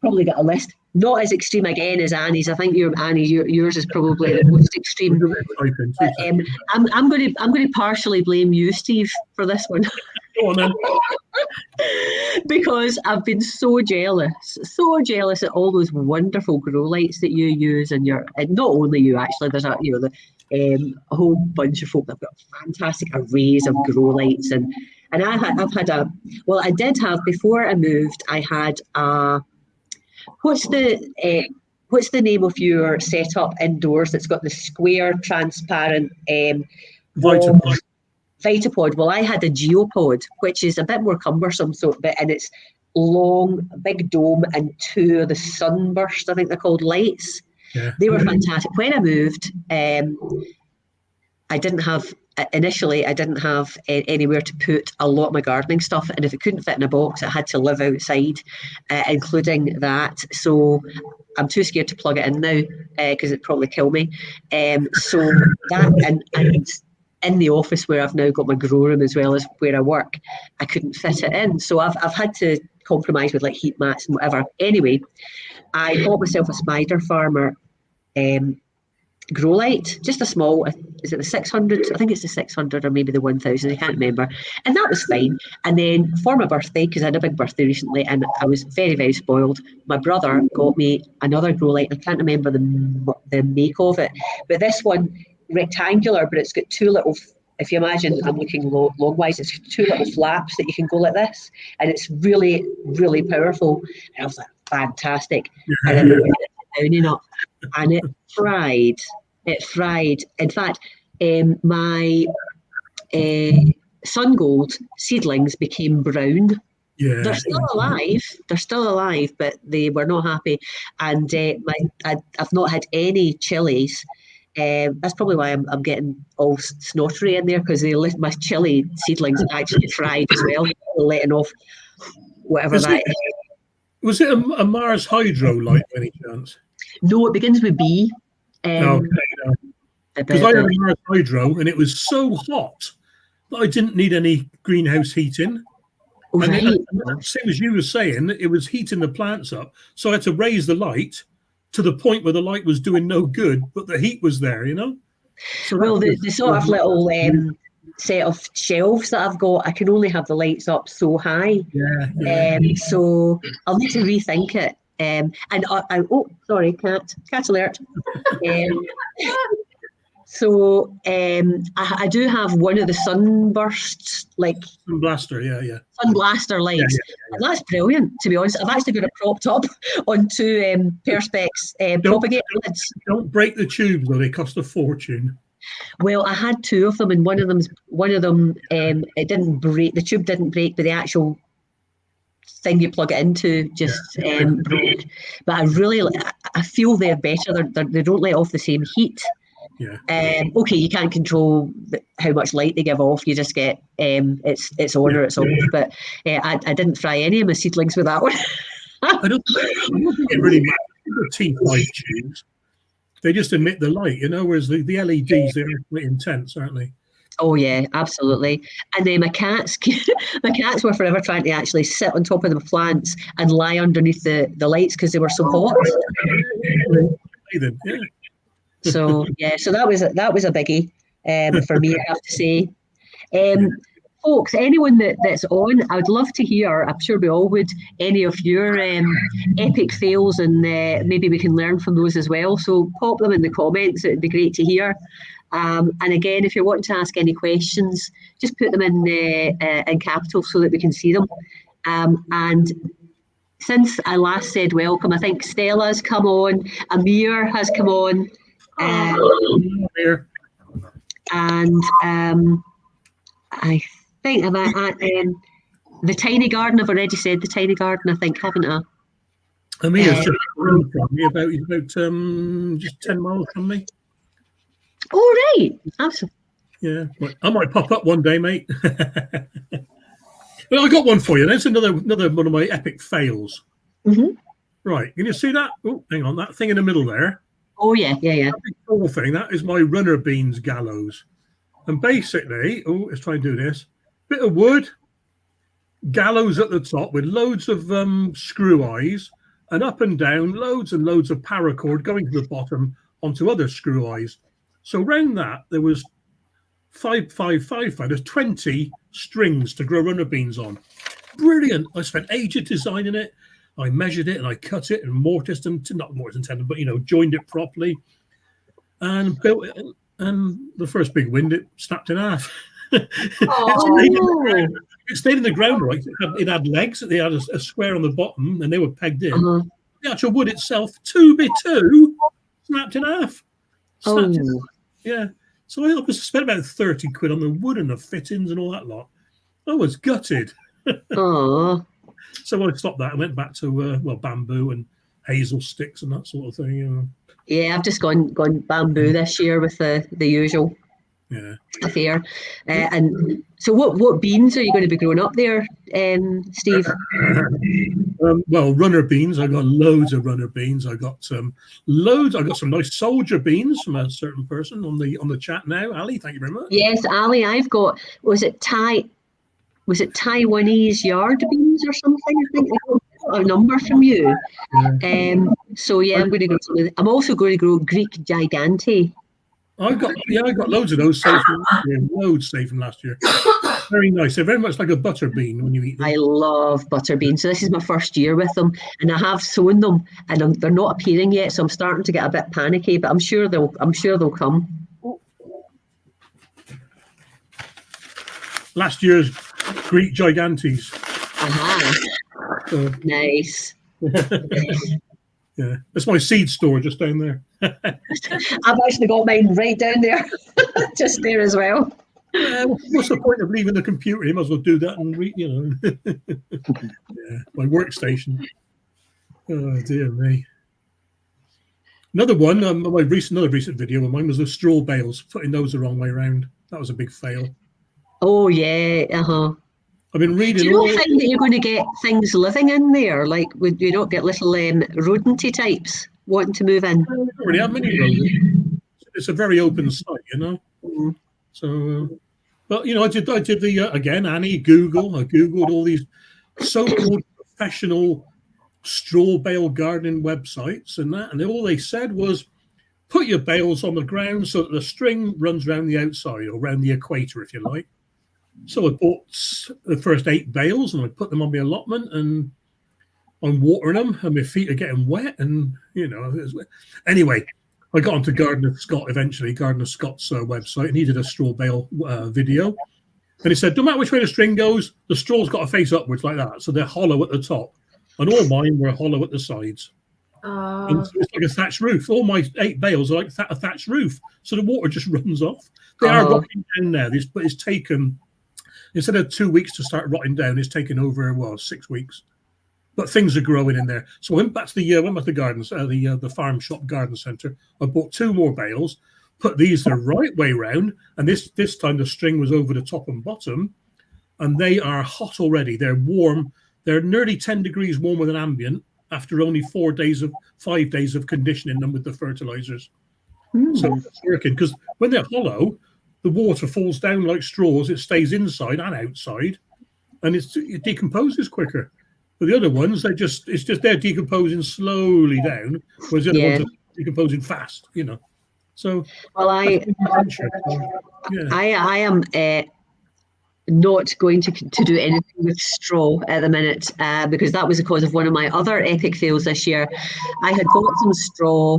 probably got a list. Not as extreme again as Annie's. I think yours is probably the most extreme. But, I'm going to partially blame you, Steve, for this one. Go on, then. Because I've been so jealous at all those wonderful grow lights that you use, and not only you actually. There's a whole bunch of folk that've got fantastic arrays of grow lights, and I did have before I moved. I had a. What's the name of your setup indoors that's got the square transparent Vitapod? Vitapod. Well, I had a Geopod, which is a bit more cumbersome, and it's long, big dome, and two of the sunburst, I think they're called, lights. Yeah. They were fantastic. When I moved, I didn't have anywhere to put a lot of my gardening stuff, and if it couldn't fit in a box, it had to live outside, including that. So I'm too scared to plug it in now because it'd probably kill me. So that and in the office where I've now got my grow room as well as where I work, I couldn't fit it in. So I've had to compromise with like heat mats and whatever. Anyway, I bought myself a Spider Farmer grow light, just a small, is it the 600? I think it's the 600 or maybe the 1000, I can't remember. And that was fine. And then for my birthday, because I had a big birthday recently and I was very, very spoiled, my brother got me another grow light. I can't remember the make of it, but this one, rectangular, but it's got two little, if you imagine, I'm looking long-wise, it's two little flaps that you can go like this. And it's really, really powerful. And I was like, fantastic. And then downing up, and it fried. It fried. In fact, my sun gold seedlings became brown. Yeah, They're still alive. They're still alive, but they were not happy. And I've not had any chilies. That's probably why I'm getting all snottery in there, because my chili seedlings actually fried as well, letting off whatever that is. Was it a Mars Hydro light by any chance? No, it begins with B. Because I had a Mars Hydro and it was so hot that I didn't need any greenhouse heating. Right. And same as you were saying, it was heating the plants up. So I had to raise the light to the point where the light was doing no good, but the heat was there, So well, the sort of little set of shelves that I've got, I can only have the lights up so high. Yeah. So I'll need to rethink it. Oh, sorry, cat alert. So I do have one of the sunbursts, like Sunblaster, yeah. Sunblaster lights. And that's brilliant, to be honest. I've actually got it propped up onto Perspex propagator lids. Don't break the tubes though; they cost a fortune. Well, I had two of them, and one of them it didn't break. The tube didn't break, but the actual thing you plug it into just broke. But I feel they're better. They don't let off the same heat. Yeah. Okay, you can't control how much light they give off. You just get it's on or it's off. But I didn't fry any of my seedlings with that one. I don't think it really matters. The T5 tubes, they just emit the light, whereas the LEDs, they're really intense, aren't they? Oh yeah, absolutely. And then my cats were forever trying to actually sit on top of the plants and lie underneath the lights because they were so hot. Yeah. So that was a biggie for me, I have to say. Folks, anyone that's on, I would love to hear, I'm sure we all would, any of your epic fails, and maybe we can learn from those as well. So pop them in the comments, it would be great to hear. And again, if you're wanting to ask any questions, just put them in capital so that we can see them. And since I last said welcome, I think Stella's come on, Amir has come on. And I think the Tiny Garden, I've already said the Tiny Garden, I think, haven't I? Amir's just from me, about just 10 miles from me. Oh, right. Absolutely. Yeah, I might pop up one day, mate. Well, I got one for you. That's another one of my epic fails. Mm-hmm. Right, can you see that? Oh, hang on, that thing in the middle there. Oh, yeah. That big tall thing, that is my runner beans gallows. And basically, let's try and do this. Bit of wood, gallows at the top with loads of screw eyes, and up and down, loads and loads of paracord going to the bottom onto other screw eyes. So around that, there was 20 strings to grow runner beans on. Brilliant. I spent ages designing it. I measured it and I cut it and mortised them, not mortise and tenon, but joined it properly and built it. And the first big wind, it snapped in half. It stayed in the ground, right? It had legs. They had a square on the bottom, and they were pegged in. Uh-huh. The actual wood itself, 2x2, snapped in half. Yeah. So I spent about 30 quid on the wood and the fittings and all that lot. I was gutted. So I stopped that and went back to bamboo and hazel sticks and that sort of thing. Yeah, I've just gone bamboo this year with the usual. Yeah. a fair. And so what beans are you going to be growing up there, Steve? Well, runner beans. I got loads of runner beans. I got loads. I got some nice soldier beans from a certain person on the chat now. Ali, thank you very much. Yes, Ali, I've got, was it Taiwanese yard beans or something? I think I got a number from you. So yeah, I'm going to grow some of them. I'm also going to grow Greek Gigante. I got loads of those saved from last year. Loads saved from last year. Very nice. They're very much like a butter bean when you eat them. I love butter beans. So this is my first year with them, and I have sown them, and they're not appearing yet. So I'm starting to get a bit panicky, but I'm sure they'll come. Last year's Greek Gigantes. Nice. Yeah, that's my seed store just down there. I've actually got mine right down there, just there as well. What's the point of leaving the computer? You might as well do that and read, yeah, my workstation. Oh dear me. Another one, another recent video of mine was the straw bales, putting those the wrong way around. That was a big fail. Oh yeah, I've been reading. Do you not find that you're going to get things living in there? Like, would you not get little rodenty types wanting to move in? I don't really have many rodents. It's a very open site, Mm-hmm. So, but I did the again, Annie, Google. I googled all these so-called professional straw bale gardening websites and all they said was, put your bales on the ground so that the string runs around the outside or around the equator, if you like. So I bought the first 8 bales and I put them on my allotment and I'm watering them and my feet are getting wet and, Anyway, I got onto Gardener Scott eventually, Gardener Scott's website, and he did a straw bale video. And he said, no matter which way the string goes, the straw's got to face upwards like that. So they're hollow at the top. And all mine were hollow at the sides. And so it's like a thatched roof. All my 8 bales are like a thatched roof. So the water just runs off. They are rotting down now, but it's taken... Instead of 2 weeks to start rotting down, it's taken over 6 weeks. But things are growing in there. So I went back to the gardens, the farm shop garden centre. I bought 2 more bales, put these the right way round, and this time the string was over the top and bottom, and they are hot already. They're warm. They're nearly 10 degrees warmer than ambient after only 5 days of conditioning them with the fertilizers. So it's working because when they're hollow, the water falls down like straws. It stays inside and outside, and it decomposes quicker. But the other ones, they're decomposing slowly down, whereas the other ones are decomposing fast. So well, I am not going to do anything with straw at the minute because that was the cause of one of my other epic fails this year. I had bought some straw,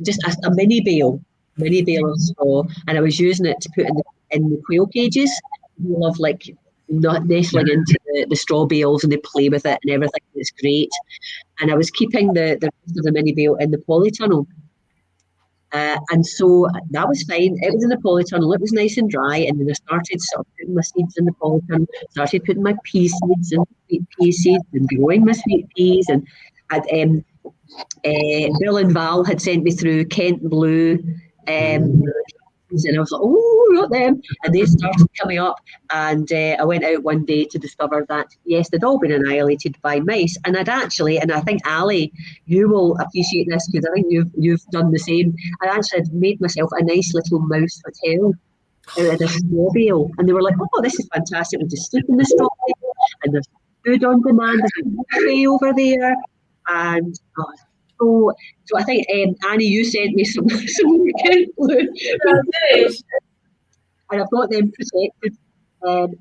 just a mini bale of straw, and I was using it to put in the quail cages. We love not nestling into the straw bales, and they play with it and everything. It's great. And I was keeping the rest of the mini bale in the polytunnel. And so that was fine. It was in the polytunnel. It was nice and dry. And then I started sort of putting my seeds in the polytunnel, started putting my pea seeds and sweet pea seeds and growing my sweet peas. And Bill and Val had sent me through Kent Blue. And I was like, oh, not them. And they started coming up. And I went out one day to discover that, yes, they'd all been annihilated by mice. And I'd actually, and I think, Ali, you will appreciate this because I think you've done the same. I actually had made myself a nice little mouse hotel out of the straw bale. And they were like, oh, this is fantastic. We just sleep in the straw bale. And there's food on demand. There's a buffet over there. And so I think, Annie, you sent me some Kent Blue. And I've got them protected.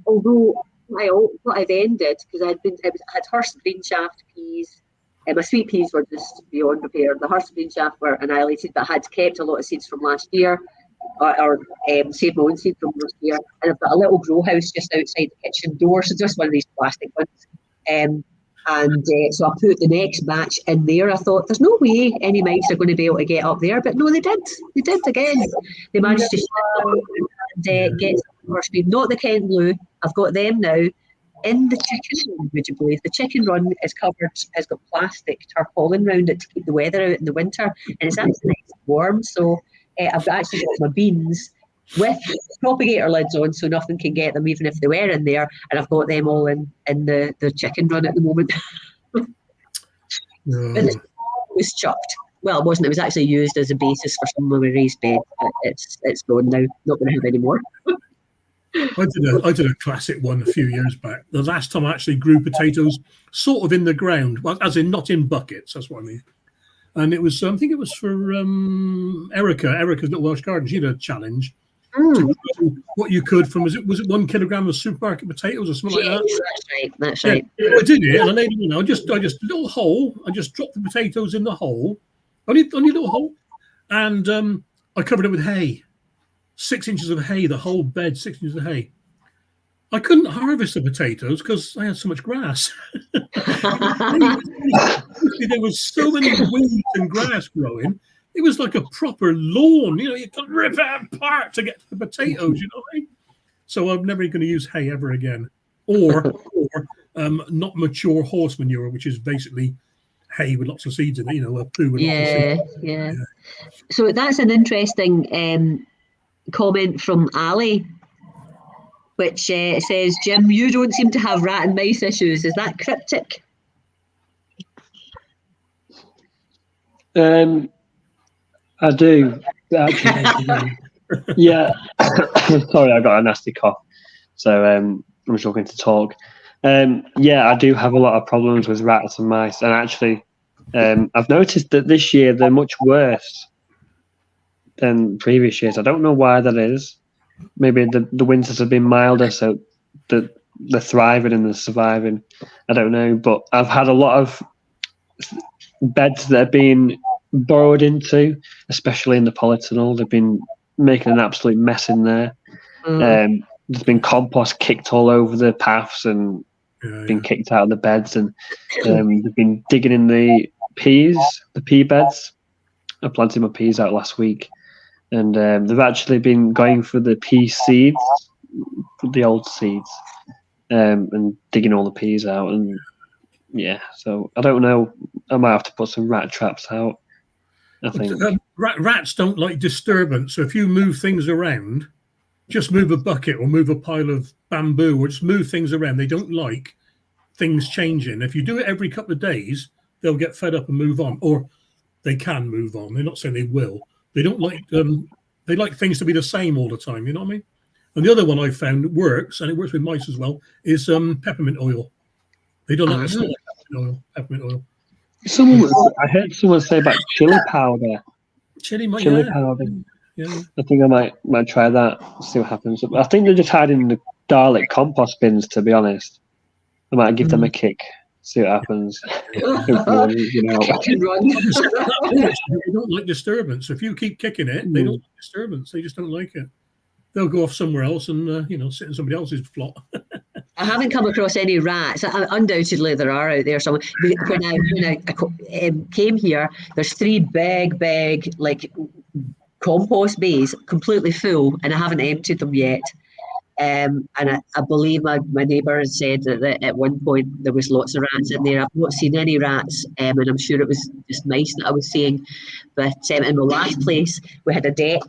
Although what I've ended, because I had Hurst green shaft peas. My sweet peas were just beyond repair. The Hurst green shaft were annihilated, but I had kept a lot of seeds from last year, or saved my own seeds from last year. And I've got a little grow house just outside the kitchen door, so just one of these plastic ones. And so I put the next batch in there. I thought, there's no way any mice are going to be able to get up there. But no, they did. They did again. They managed to and get Hurst green. Not the Kent Blue. I've got them now in the chicken run, would you believe? The chicken run is covered, has got plastic tarpaulin around it to keep the weather out in the winter. And it's actually nice and warm. So I've actually got my beans with propagator lids on, so nothing can get them, even if they were in there. And I've got them all in the chicken run at the moment. But it was chucked. Well, it wasn't. It was actually used as a basis for some of my raised bed. But it's gone now. Not going to have any more. I did a classic one a few years back. The last time I actually grew potatoes sort of in the ground, well, as in not in buckets, that's what I mean. And it was, I think it was for Erica's Little Welsh Garden. She had a challenge to grow what you could from, was it 1 kilogram of supermarket potatoes or something like that? That's right. I did it, and I laid it in. I just a little hole. I just dropped the potatoes in the hole, only a little hole, and I covered it with hay. 6 inches of hay, the whole bed, 6 inches of hay. I couldn't harvest the potatoes because I had so much grass. There was so many weeds and grass growing. It was like a proper lawn. You know, you could rip it apart to get to the potatoes, you know what I mean? So I'm never going to use hay ever again. Or not mature horse manure, which is basically hay with lots of seeds in it, you know, a poo with lots of seeds. Yeah. So that's an interesting comment from Ali, which says, Jim, you don't seem to have rat and mice issues. Is that cryptic? I do. Actually, yeah. Sorry, I got a nasty cough. So I'm struggling to talk. Yeah, I do have a lot of problems with rats and mice. And actually, I've noticed that this year they're much worse than previous years. I don't know why that is. Maybe the winters have been milder, so they're thriving and they're surviving. I don't know, but I've had a lot of beds that have been burrowed into, especially in the polytunnel. They've been making an absolute mess in there. There's been compost kicked all over the paths and been kicked out of the beds, and they've been digging in the pea beds. I planted my peas out last week. And they've actually been going for the pea seeds, the old seeds, and digging all the peas out. And yeah, so I don't know. I might have to put some rat traps out, I think. Rats don't like disturbance. So if you move things around, just move a bucket or move a pile of bamboo or just move things around. They don't like things changing. If you do it every couple of days, they'll get fed up and move on. Or they can move on. They're not saying they will. They don't like they like things to be the same all the time, you know what I mean? And the other one I found works, and it works with mice as well, is peppermint oil. They don't like the smell of peppermint oil. I heard someone say about chili powder. Chili powder. Yeah. I think I might try that, see what happens. I think they're just hiding in the Dalek compost bins, to be honest. I might give them a kick. See what happens. Kick and run. They don't like disturbance. If you keep kicking it, they don't like disturbance. They just don't like it. They'll go off somewhere else and sit in somebody else's plot. I haven't come across any rats. Undoubtedly, there are out there somewhere. When I came here, there's 3 big like compost bays, completely full, and I haven't emptied them yet. And I believe my neighbour had said that at one point there was lots of rats in there. I've not seen any rats, and I'm sure it was just mice that I was seeing. But in my last place, we had a deck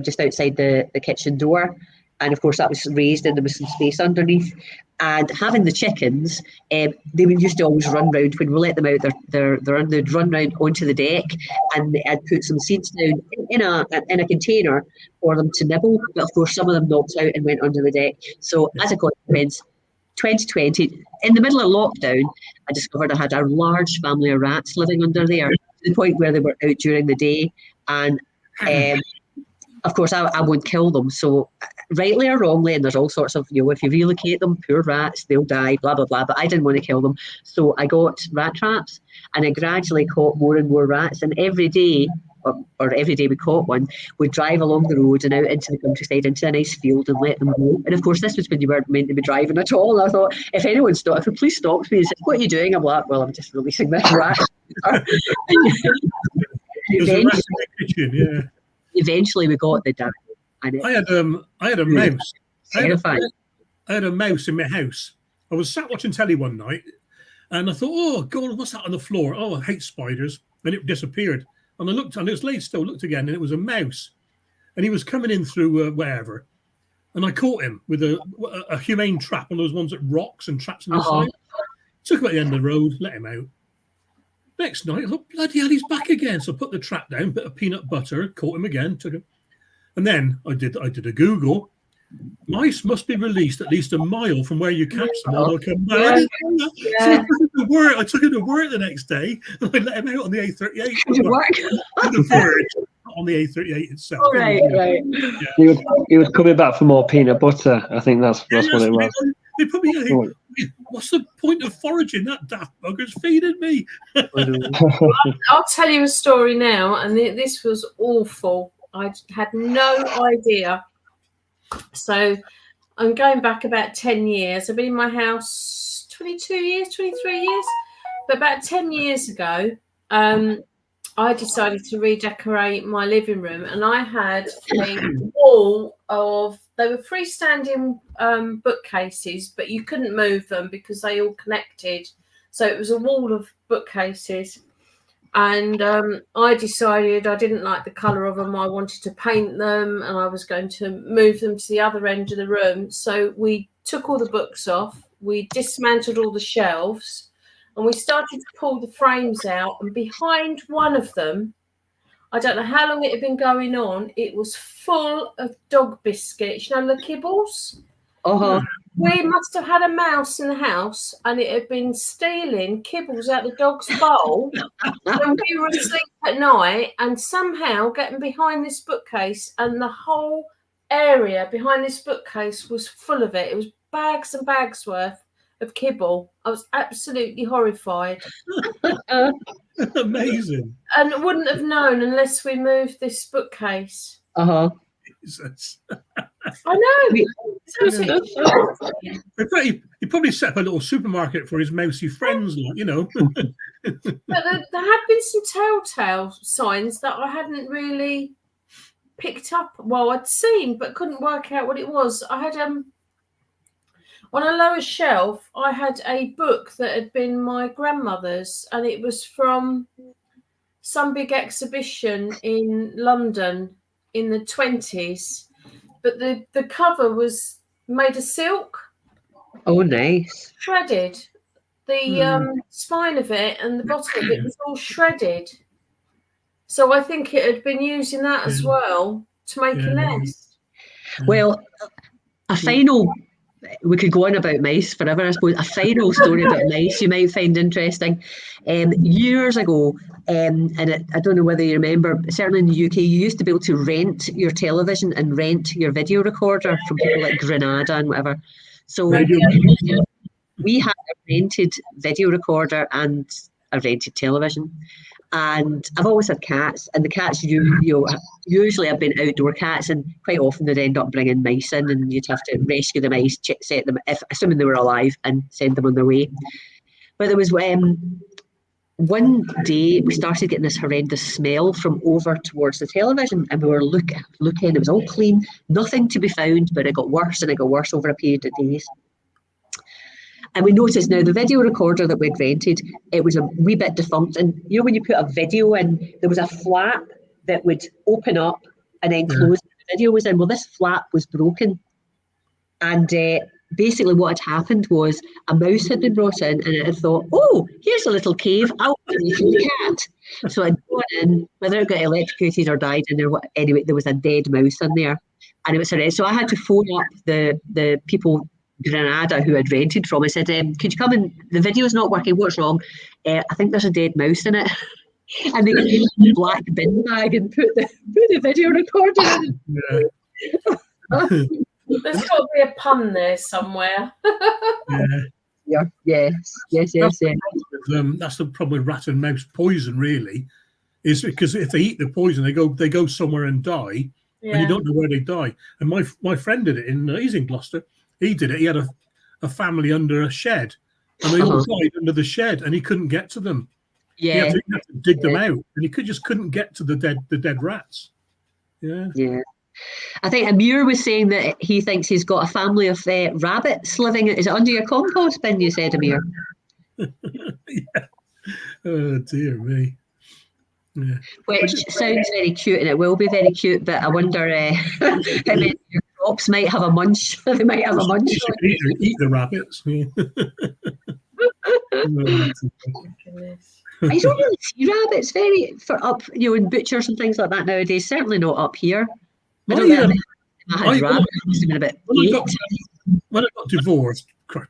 just outside the kitchen door. And of course, that was raised and there was some space underneath. And having the chickens, they used to always run round when we let them out. They'd run round onto the deck, and I'd put some seeds down in a container for them to nibble. But of course, some of them knocked out and went under the deck. So as a consequence, 2020, in the middle of lockdown, I discovered I had a large family of rats living under there, to the point where they were out during the day. And of course, I won't kill them. So rightly or wrongly, and there's all sorts of, if you relocate them, poor rats, they'll die, blah, blah, blah. But I didn't want to kill them. So I got rat traps, and I gradually caught more and more rats. And every day, or every day we caught one, we'd drive along the road and out into the countryside, into a nice field, and let them go. And of course, this was when you weren't meant to be driving at all. And I thought, if the police stopped me and said, "What are you doing?" I'm like, "Well, I'm just releasing this rat." Eventually, we got the damn. I had a mouse. I had a mouse in my house. I was sat watching telly one night, and I thought, "Oh God, what's that on the floor? Oh, I hate spiders." And it disappeared. And I looked, and it was laid still. Looked again, and it was a mouse. and he was coming in through wherever, and I caught him with a humane trap, one of those ones that rocks and traps him inside. Took him at the end of the road, let him out. Next night, I thought, bloody hell, he's back again. So I put the trap down, bit of peanut butter, caught him again, took him. And then I did a Google. Mice must be released at least a mile from where you catch them, or they'll come back. So I took him to work the next day, and I let him out on the A38. Did it work? The bird, not on the A38 itself. Oh, right. Yeah. He was coming back for more peanut butter. I think that's what it was. They put me. What's the point of foraging? That daft bugger's feeding me. I'll tell you a story now, and this was awful. I had no idea. So I'm going back about 10 years. I've been in my house 22 years, 23 years. But about 10 years ago, I decided to redecorate my living room, and I had a wall of, they were freestanding bookcases, but you couldn't move them because they all connected. So it was a wall of bookcases. And I decided I didn't like the colour of them. I wanted to paint them, and I was going to move them to the other end of the room. So we took all the books off. We dismantled all the shelves, and we started to pull the frames out. And behind one of them, I don't know how long it had been going on, it was full of dog biscuits. You know, the kibbles? We must have had a mouse in the house, and it had been stealing kibbles out the dog's bowl when we were asleep at night, and somehow getting behind this bookcase, and the whole area behind this bookcase was full of it. It was bags and bags worth of kibble. I was absolutely horrified. Amazing. And wouldn't have known unless we moved this bookcase. Jesus. I know. He probably set up a little supermarket for his mousy friends, you know. But there had been some telltale signs that I hadn't really picked up. Well, I'd seen, but couldn't work out what it was. I had on a lower shelf, I had a book that had been my grandmother's, and it was from some big exhibition in London in the 20s. But the cover was made of silk. Oh, nice. Shredded. The spine of it and the bottom of it was all shredded. So I think it had been using that as well to make a nest. Well, a final, we could go on about mice forever, I suppose. A final story about mice you might find interesting. Years ago, and I don't know whether you remember, certainly in the UK, you used to be able to rent your television and rent your video recorder from people like Granada and whatever. So we had a rented video recorder and a rented television. And I've always had cats, and the cats usually have been outdoor cats, and quite often they'd end up bringing mice in, and you'd have to rescue the mice, set them, assuming they were alive, and send them on their way. But there was one day we started getting this horrendous smell from over towards the television, and we were looking, it was all clean, nothing to be found, but it got worse and it got worse over a period of days. And we noticed now the video recorder that we'd rented, it was a wee bit defunct. And you know, when you put a video in, there was a flap that would open up and then close. The video was in. Well, this flap was broken. And basically what had happened was a mouse had been brought in, and it had thought, oh, here's a little cave. I'll get you from the cat. So I'd gone in, whether it got electrocuted or died in there, anyway, there was a dead mouse in there. And it was horrendous. So I had to phone up the people Granada who had rented from. I said, could you come in? The video's not working. What's wrong? I think there's a dead mouse in it. And they gave me a black bin bag and put the video recorder in. There's got to be a pun there somewhere. Yes. That's the problem with rat and mouse poison, really, is because if they eat the poison, they go somewhere and die, and you don't know where they die. And my friend did it he's in Gloucester. He did it. He had a family under a shed, and they all died under the shed, and he couldn't get to them. He had to dig them out, and he just couldn't get to the dead rats. Yeah. I think Amir was saying that he thinks he's got a family of rabbits living. Is it under your compost bin? You said, Amir. Oh dear me. Yeah. Which sounds very cute, and it will be very cute. But I wonder how many of your crops might have a munch. They might have a munch. You should eat the rabbits. Yeah. Goodness. I don't really see rabbits very for up, in butchers and things like that nowadays. Certainly not up here. I don't know. I had rabbits. I must have been about 8. When I got divorced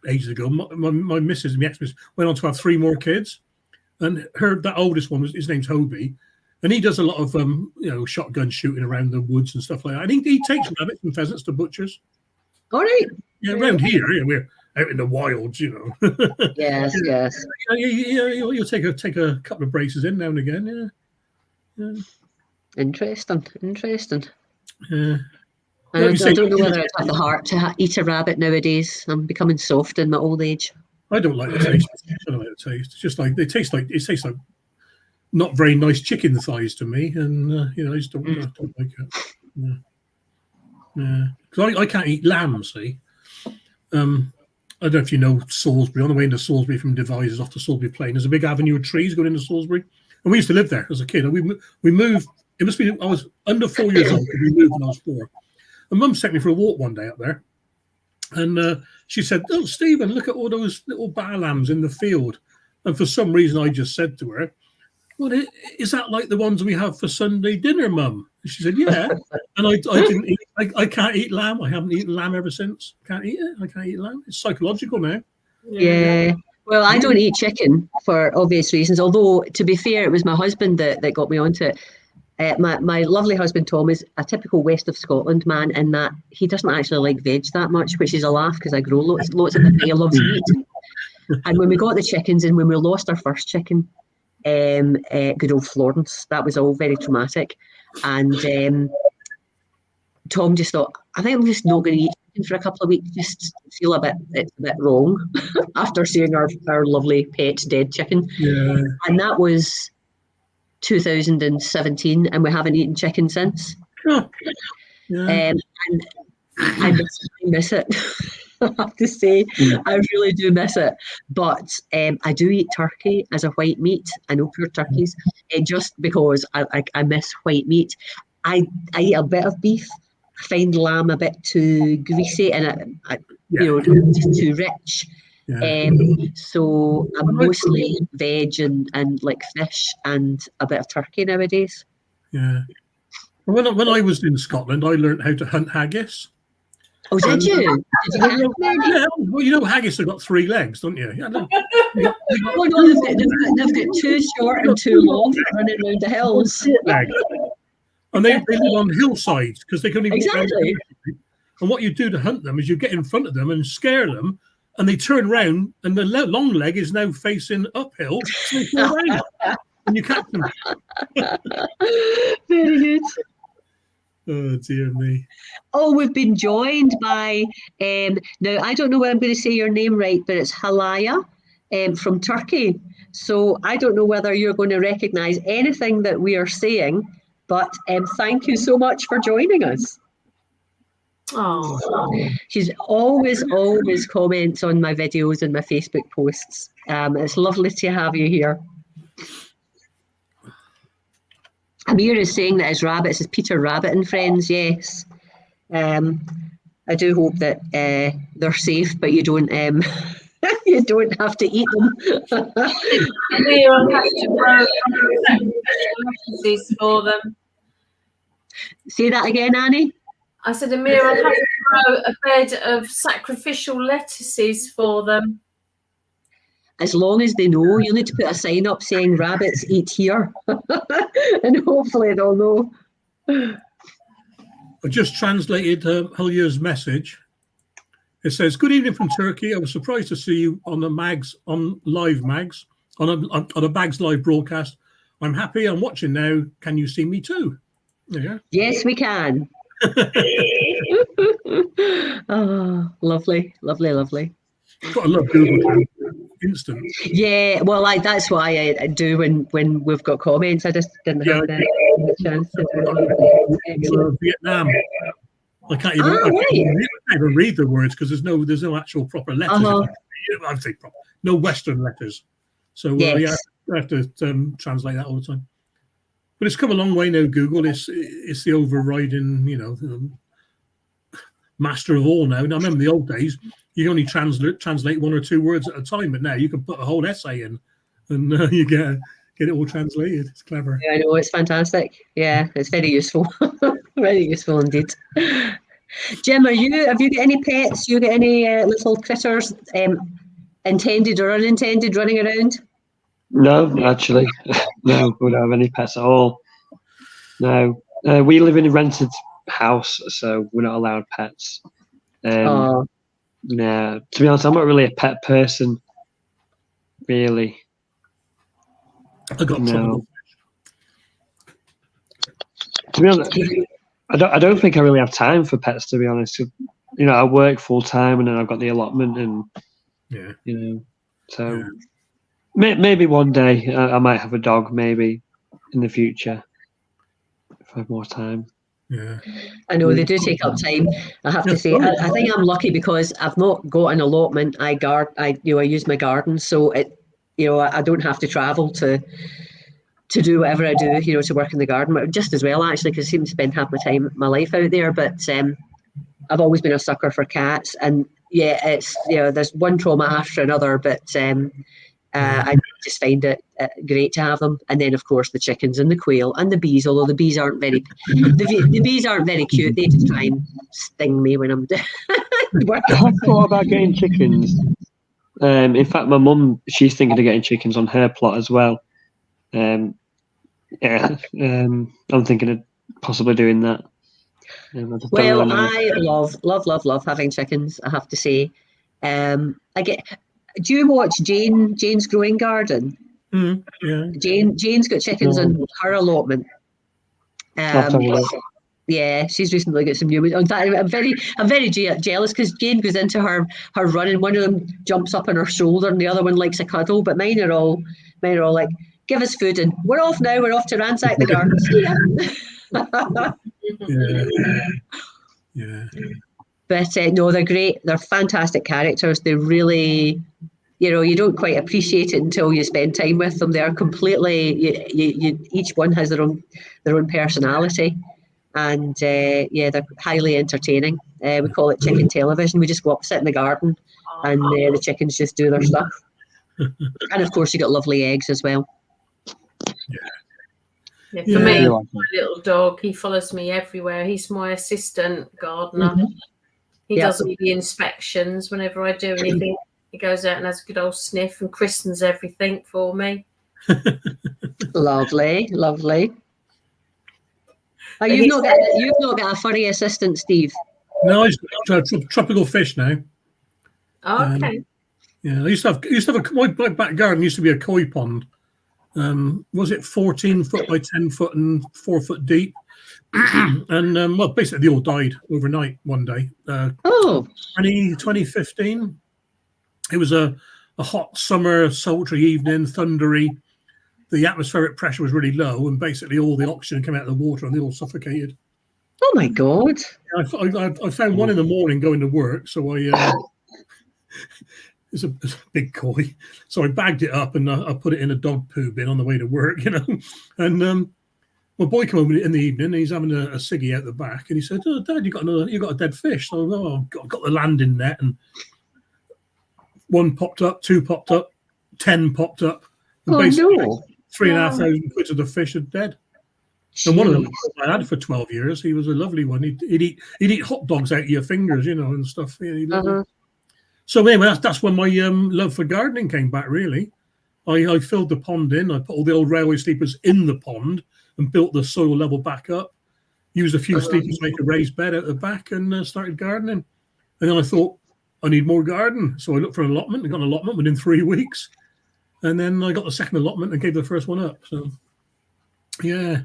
ages ago, my missus, my ex-missus, went on to have 3 more kids, and that oldest one his name's Hobie, and he does a lot of shotgun shooting around the woods and stuff like that. I think he takes rabbits and pheasants to butchers. All right. Yeah, around here, we're out in the wilds, Yes, yes. You'll take a couple of braces in now and again. Yeah. Interesting. Yeah. I don't know whether I'd have the heart to eat a rabbit nowadays. I'm becoming soft in my old age. I don't like the taste. I don't like the taste. It's just like it tastes like not very nice chicken thighs to me, and I just don't like it. Yeah. Because I can't eat lamb. See, I don't know if you know Salisbury. On the way into Salisbury from Devizes off to Salisbury Plain, there's a big avenue of trees going into Salisbury, and we used to live there as a kid. And we moved. It must be I was under 4 years old. We moved when I was 4. And Mum sent me for a walk one day up there, and she said, "Oh, Stephen, look at all those little bar lambs in the field." And for some reason, I just said to her, "What is that like the ones we have for Sunday dinner, Mum?" And she said, "Yeah." And I didn't eat. I can't eat lamb. I haven't eaten lamb ever since. Can't eat it. I can't eat lamb. It's psychological now. Yeah. Well, I don't eat chicken for obvious reasons. Although, to be fair, it was my husband that got me onto it. My lovely husband Tom is a typical West of Scotland man in that he doesn't actually like veg that much, which is a laugh because I grow lots of it. He loves meat. And when we got the chickens and when we lost our first chicken, good old Florence, that was all very traumatic. And Tom just thought, I think I'm just not going to eat chicken for a couple of weeks, just feel it's a bit wrong after seeing our lovely pet dead chicken. Yeah. And that was 2017, and we haven't eaten chicken since. Oh, yeah. And I miss it. I have to say, I really do miss it. But I do eat turkey as a white meat. I know pure turkeys, just because I miss white meat. I eat a bit of beef. I find lamb a bit too greasy and just too rich. Yeah. So I'm mostly veg and like fish and a bit of turkey nowadays. Yeah. When I was in Scotland, I learned how to hunt haggis. Oh, did you? Did you get Yeah. Well, haggis have got 3 legs, don't you? Oh no, they've got 2 short and 2 long running around the hills. And they live on hillsides because they can only walk around. Exactly. And what you do to hunt them is you get in front of them and scare them, and they turn around, and the long leg is now facing uphill, so they fall down, and you catch them. Very good. Oh, dear me. Oh, we've been joined by, now I don't know whether I'm going to say your name right, but it's Halaya from Turkey. So I don't know whether you're going to recognise anything that we are saying, but thank you so much for joining us. Oh, She's always comments on my videos and my Facebook posts. It's lovely to have you here. Amir is saying that his rabbits is Peter Rabbit and Friends. Yes, I do hope that they're safe, but you don't you don't have to eat them. we'll have to grow lettuces for them. Say that again, Annie. I said, Amir will have to grow a bed of sacrificial lettuces for them. As long as they know, you'll need to put a sign up saying rabbits eat here. And hopefully they'll know. I just translated Hulya's message. It says, "Good evening from Turkey. I was surprised to see you on the Mags, on live Mags, on a Bags live broadcast. I'm happy. I'm watching now. Can you see me too?" Yeah. Yes, we can. Oh, lovely, lovely, lovely. Got to love Google. Instant. Yeah, well, that's what I do when we've got comments. I just didn't have the chance to do it. Excellent. Vietnam. I can't even read the words because there's no actual proper letters. I would say proper, no Western letters. So Yes. I have to translate that all the time. But it's come a long way now. Google it's the overriding, master of all now. And I remember the old days, you only translate 1 or 2 words at a time, but now you can put a whole essay in, and you get it all translated. It's clever. Yeah, I know, it's fantastic. Yeah, it's very useful. Very useful indeed. Jim, have you got any pets? You got any little critters, intended or unintended, running around? No, actually, no, we don't have any pets at all. No, we live in a rented house, so we're not allowed pets. No, to be honest, I'm not really a pet person. Really, I got no. To be honest, I don't think I really have time for pets. To be honest, I work full time, and then I've got the allotment, and so. Yeah. Maybe one day I might have a dog, maybe in the future, if I have more time. Yeah, I know they do take up time. I have to say, I think I'm lucky because I've not got an allotment. I use my garden, so I don't have to travel to do whatever I do, to work in the garden. But just as well, actually, because I seem to spend half my life out there. But I've always been a sucker for cats, and it's there's one trauma after another, but. I just find it great to have them, and then of course the chickens and the quail and the bees. Although the bees aren't very cute. They just try and sting me when I'm working. I've thought about getting chickens. In fact, my mum, she's thinking of getting chickens on her plot as well. I'm thinking of possibly doing that. Well, I love having chickens. I have to say, do you watch Jane's Growing Garden? Yeah. Jane's got chickens on her allotment. Yeah, she's recently got some new ones. In fact, I'm very jealous because Jane goes into her run, and one of them jumps up on her shoulder, and the other one likes a cuddle. But mine are all like, give us food, and we're off now. We're off to ransack the garden. Yeah. But no, they're great. They're fantastic characters. They really, you don't quite appreciate it until you spend time with them. They're completely, each one has their own personality, and they're highly entertaining. We call it chicken television. We just go up, sit in the garden, and the chickens just do their stuff. And of course, you got lovely eggs as well. Yeah, for me, my little dog, he follows me everywhere. He's my assistant gardener. Mm-hmm. He does all the inspections whenever I do anything. He goes out and has a good old sniff and christens everything for me. Lovely. Oh, you've not got a furry assistant, Steve? No, he's got tropical fish now. Oh, okay. I used to have my back garden used to be a koi pond. Was it 14 foot by 10 foot and 4 foot deep? And basically they all died overnight one day. 2015. It was a hot summer, sultry evening, thundery. The atmospheric pressure was really low, and basically all the oxygen came out of the water, and they all suffocated. Oh my God! I found one in the morning going to work, so it's a big koi, so I bagged it up and I put it in a dog poo bin on the way to work, and. My boy came home in the evening, and he's having a ciggy out the back, and he said, "Oh, Dad, you got a dead fish." So I've got the landing net, and 1 popped up, 2 popped up, 10 popped up. And basically, no! 3,500 quid of the fish are dead. Jeez. And one of them I had for 12 years. He was a lovely one. He'd eat hot dogs out of your fingers, and stuff. So anyway, that's when my love for gardening came back. Really, I filled the pond in. I put all the old railway sleepers in the pond and built the soil level back up, used a few sleepers to make a raised bed out the back, and started gardening. And then I thought, I need more garden. So I looked for an allotment. I got an allotment within 3 weeks. And then I got the second allotment and gave the first one up. So, yeah.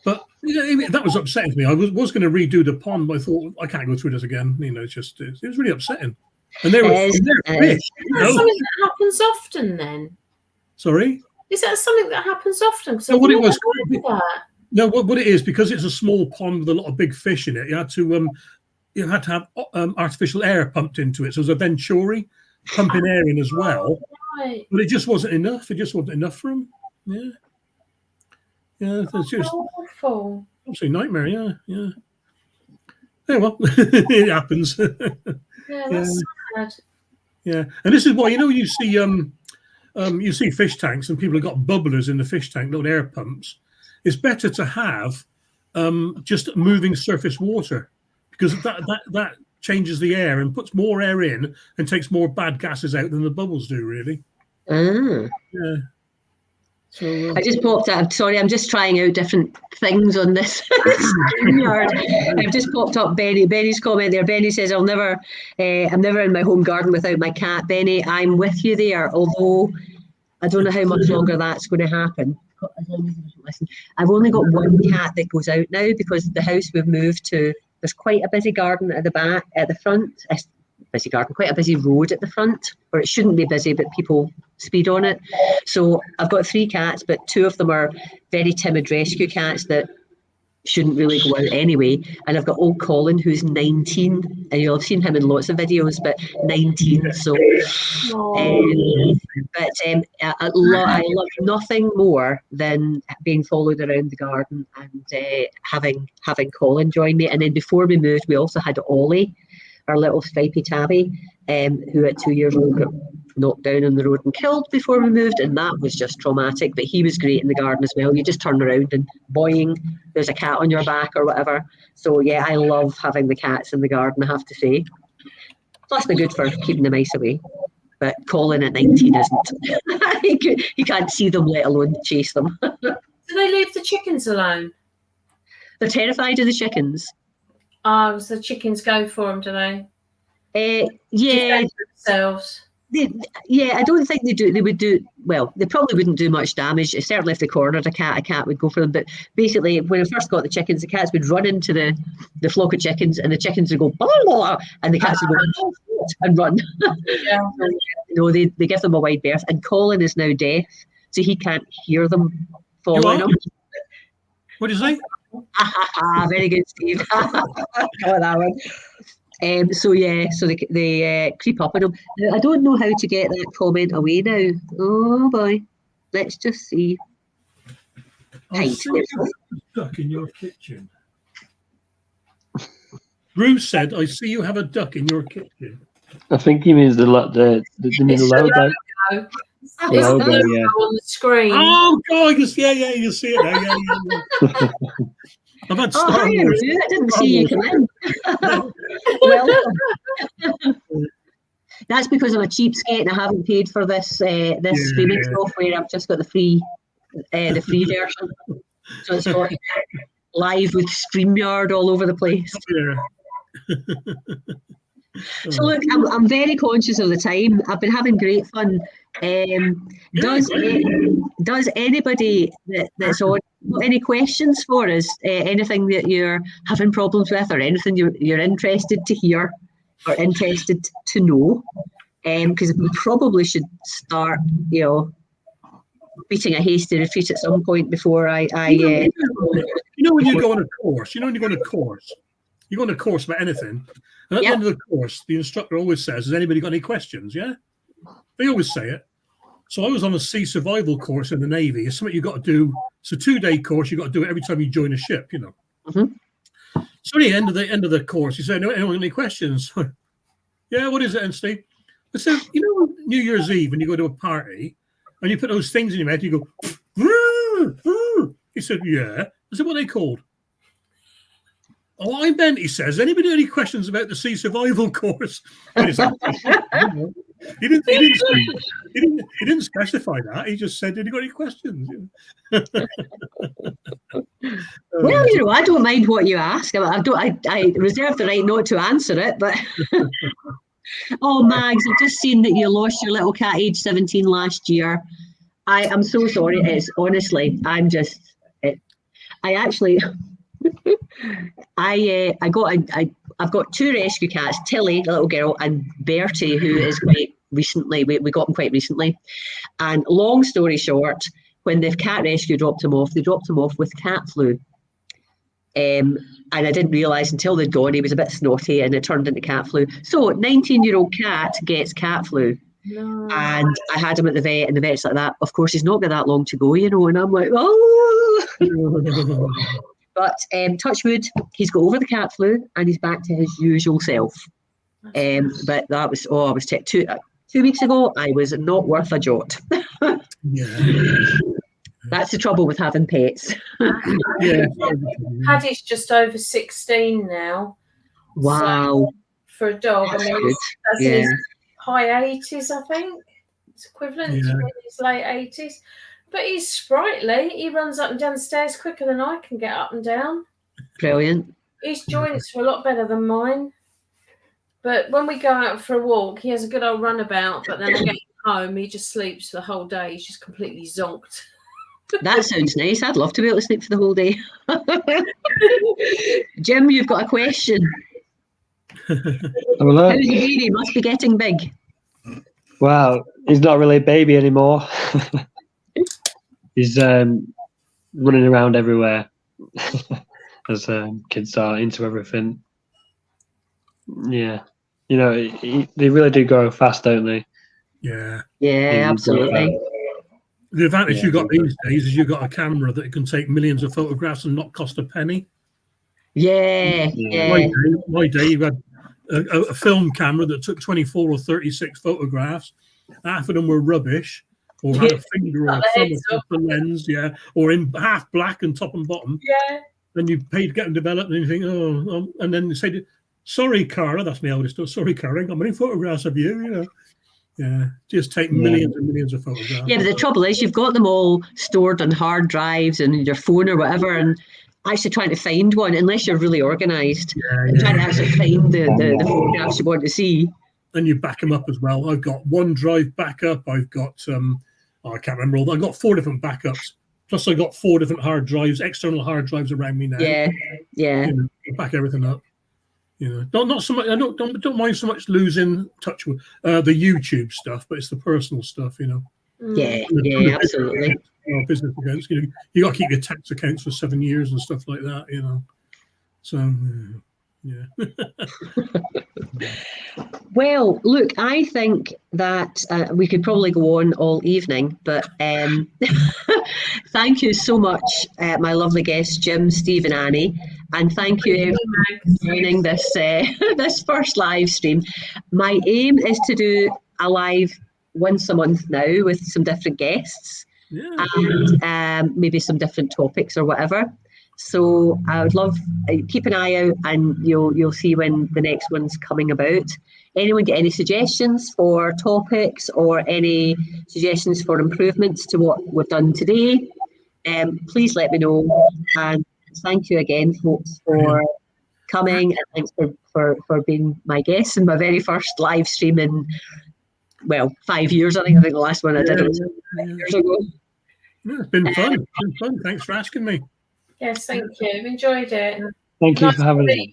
But that was upsetting to me. I was going to redo the pond, but I thought, I can't go through this again. It was really upsetting. And there were fish. Is that something that happens often then? Sorry? Is that something that happens often? No, what it is, because it's a small pond with a lot of big fish in it, you had to have artificial air pumped into it. So there's a venturi pumping air in as well. Right. But it just wasn't enough. It just wasn't enough for them. Yeah, it's just Awful. absolute nightmare. Yeah. Yeah, well, it happens. Yeah, that's sad. Yeah, and this is why you see fish tanks and people have got bubblers in the fish tank, not air pumps. It's better to have just moving surface water because that changes the air and puts more air in and takes more bad gases out than the bubbles do. Really. Ah. Yeah. So I just popped up. Sorry, I'm just trying out different things on this yard. I've just popped up Benny's comment there. Benny says, I'm never in my home garden without my cat. Benny, I'm with you there, although I don't know how much longer that's going to happen. As long as you don't listen. I've only got one cat that goes out now because the house we've moved to, there's quite a busy garden at the back, at the front. Busy garden, quite a busy road at the front, or it shouldn't be busy, but people speed on it. So I've got 3 cats, but 2 of them are very timid rescue cats that shouldn't really go out anyway. And I've got old Colin, who's 19, and you'll have seen him in lots of videos, but 19. So, I love nothing more than being followed around the garden and having Colin join me. And then before we moved, we also had Ollie, our little stripy tabby, who at 2 years old got knocked down on the road and killed before we moved, and that was just traumatic. But he was great in the garden as well. You just turn around and boing, there's a cat on your back or whatever. So yeah, I love having the cats in the garden, I have to say. Plus they're good for keeping the mice away. But Colin at 19 isn't. He can't see them, let alone chase them. Do they leave the chickens alone? They're terrified of the chickens. Oh, so the chickens go for them, do they? Yeah. Themselves. I don't think they do. They would do well. They probably wouldn't do much damage. Certainly, if they cornered a cat would go for them. But basically, when I first got the chickens, the cats would run into the flock of chickens, and the chickens would go blah, blah, blah, and the cats would go and run. Yeah. They give them a wide berth. And Colin is now deaf, so he can't hear them following him. What do you say? Very good, Steve. Got that one. So they creep up on him. Now, I don't know how to get that comment away now. Oh boy, let's just see. Duck in your kitchen. Bruce said, "I see you have a duck in your kitchen." I think he means the logo. It's the logo on the screen. Oh God, you see it now. Yeah. I've had Star hi, Wars. I didn't see you come in. Welcome. That's because I'm a cheapskate and I haven't paid for this streaming software. I've just got the free version. So it's got live with StreamYard all over the place. Yeah. So look, I'm very conscious of the time. I've been having great fun. Does anybody that's on got any questions for us? Anything that you're having problems with, or anything you're interested to hear or interested to know? Because we probably should start, beating a hasty retreat at some point before I. When you go on a course, you go on a course about anything, and at the end of the course, the instructor always says, "Has anybody got any questions?" Yeah, they always say it. So I was on a sea survival course in the Navy. It's something you got to do. It's a 2-day course. You got to do it every time you join a ship. Mm-hmm. So at the end of the course, he said, "Anyone got any questions?" Yeah, what is it, and Steve? I said, New Year's Eve when you go to a party and you put those things in your mouth, you go. He said, "Yeah." I said, "What are they called?" "Oh, I meant," he says, "anybody got any questions about the sea survival course?" And he's like, he didn't specify that. He just said, "Did you got any questions?" Well, I don't mind what you ask. I reserve the right not to answer it, but oh, Mags, I've just seen that you lost your little cat age 17 last year. I am so sorry. It's honestly, I've got 2 rescue cats, Tilly, the little girl, and Bertie, who is quite recently, we got him quite recently. And long story short, when the cat rescue dropped him off, they dropped him off with cat flu. And I didn't realise until they'd gone, he was a bit snotty and it turned into cat flu. So 19-year-old cat gets cat flu. No. And I had him at the vet, and the vet's like that. Of course, he's not got that long to go, and I'm like, oh. But touch wood, he's got over the cat flu, and he's back to his usual self. But that was, I was 2 weeks ago. I was not worth a jot. Yeah. That's the trouble with having pets. Yeah. Paddy's just over 16 now. Wow. So for a dog, That's I mean, good. that's in his high 80s, I think. It's equivalent to his late 80s. But he's sprightly. He runs up and down the stairs quicker than I can get up and down. Brilliant. His joints are a lot better than mine. But when we go out for a walk, he has a good old runabout. But then I get home, he just sleeps the whole day. He's just completely zonked. That sounds nice. I'd love to be able to sleep for the whole day. Jim, you've got a question. How's the baby? Must be getting big. Well, he's not really a baby anymore. He's running around everywhere, as kids are into everything. Yeah, you know, they really do grow fast, don't they? Yeah. Yeah, absolutely. The advantage you've got these days is you've got a camera that can take millions of photographs and not cost a penny. Yeah. My day, you had a film camera that took 24 or 36 photographs. Half of them were rubbish, or had a finger or a thumb across the lens, or in half black and top and bottom. Yeah. Then you paid to get them developed, and you think, and then they say, "Sorry, Cara," that's my eldest daughter. "Sorry, Cara, I ain't got many photographs of you," you know. Yeah, just take millions and millions of photographs. Yeah, but the trouble is you've got them all stored on hard drives and your phone or whatever, and actually trying to find one, unless you're really organised, and trying to actually find the photographs you want to see. And you back them up as well. I've got OneDrive backup. I've got, I can't remember all. I've got 4 different backups. Plus, I've got 4 different hard drives, external hard drives around me now. Yeah. You know, back everything up. You know, not so much. I don't mind so much losing touch with the YouTube stuff, but it's the personal stuff. You know. Yeah, absolutely. Business accounts. You know, you got to keep your tax accounts for 7 years and stuff like that. You know. So. Yeah. Well, look, I think that we could probably go on all evening, but thank you so much, my lovely guests, Jim, Steve and Annie, and thank you everyone for joining this this first live stream. My aim is to do a live once a month now with some different guests and maybe some different topics or whatever. So I would love, keep an eye out, and you'll see when the next one's coming about. Anyone get any suggestions for topics or any suggestions for improvements to what we've done today? Please let me know. And thank you again, folks, for coming, and thanks for being my guest in my very first live stream in, 5 years. I think the last one I did was 5 years ago. Yeah, it's been fun. It's been fun. Thanks for asking me. Yes, thank you. I've enjoyed it. Thank you for having me.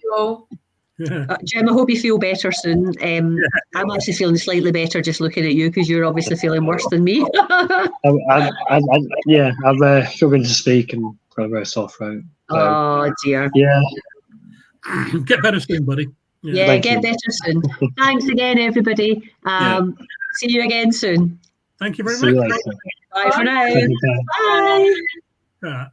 Yeah. Jim, I hope you feel better soon. I'm actually feeling slightly better just looking at you, because you're obviously feeling worse than me. I'm struggling to speak and got a very sore throat. So, oh dear. Yeah. Get better soon, buddy. Yeah, get better soon. Thanks again, everybody. See you again soon. Thank you very See you much. later. Bye for now. Bye. Bye. Bye.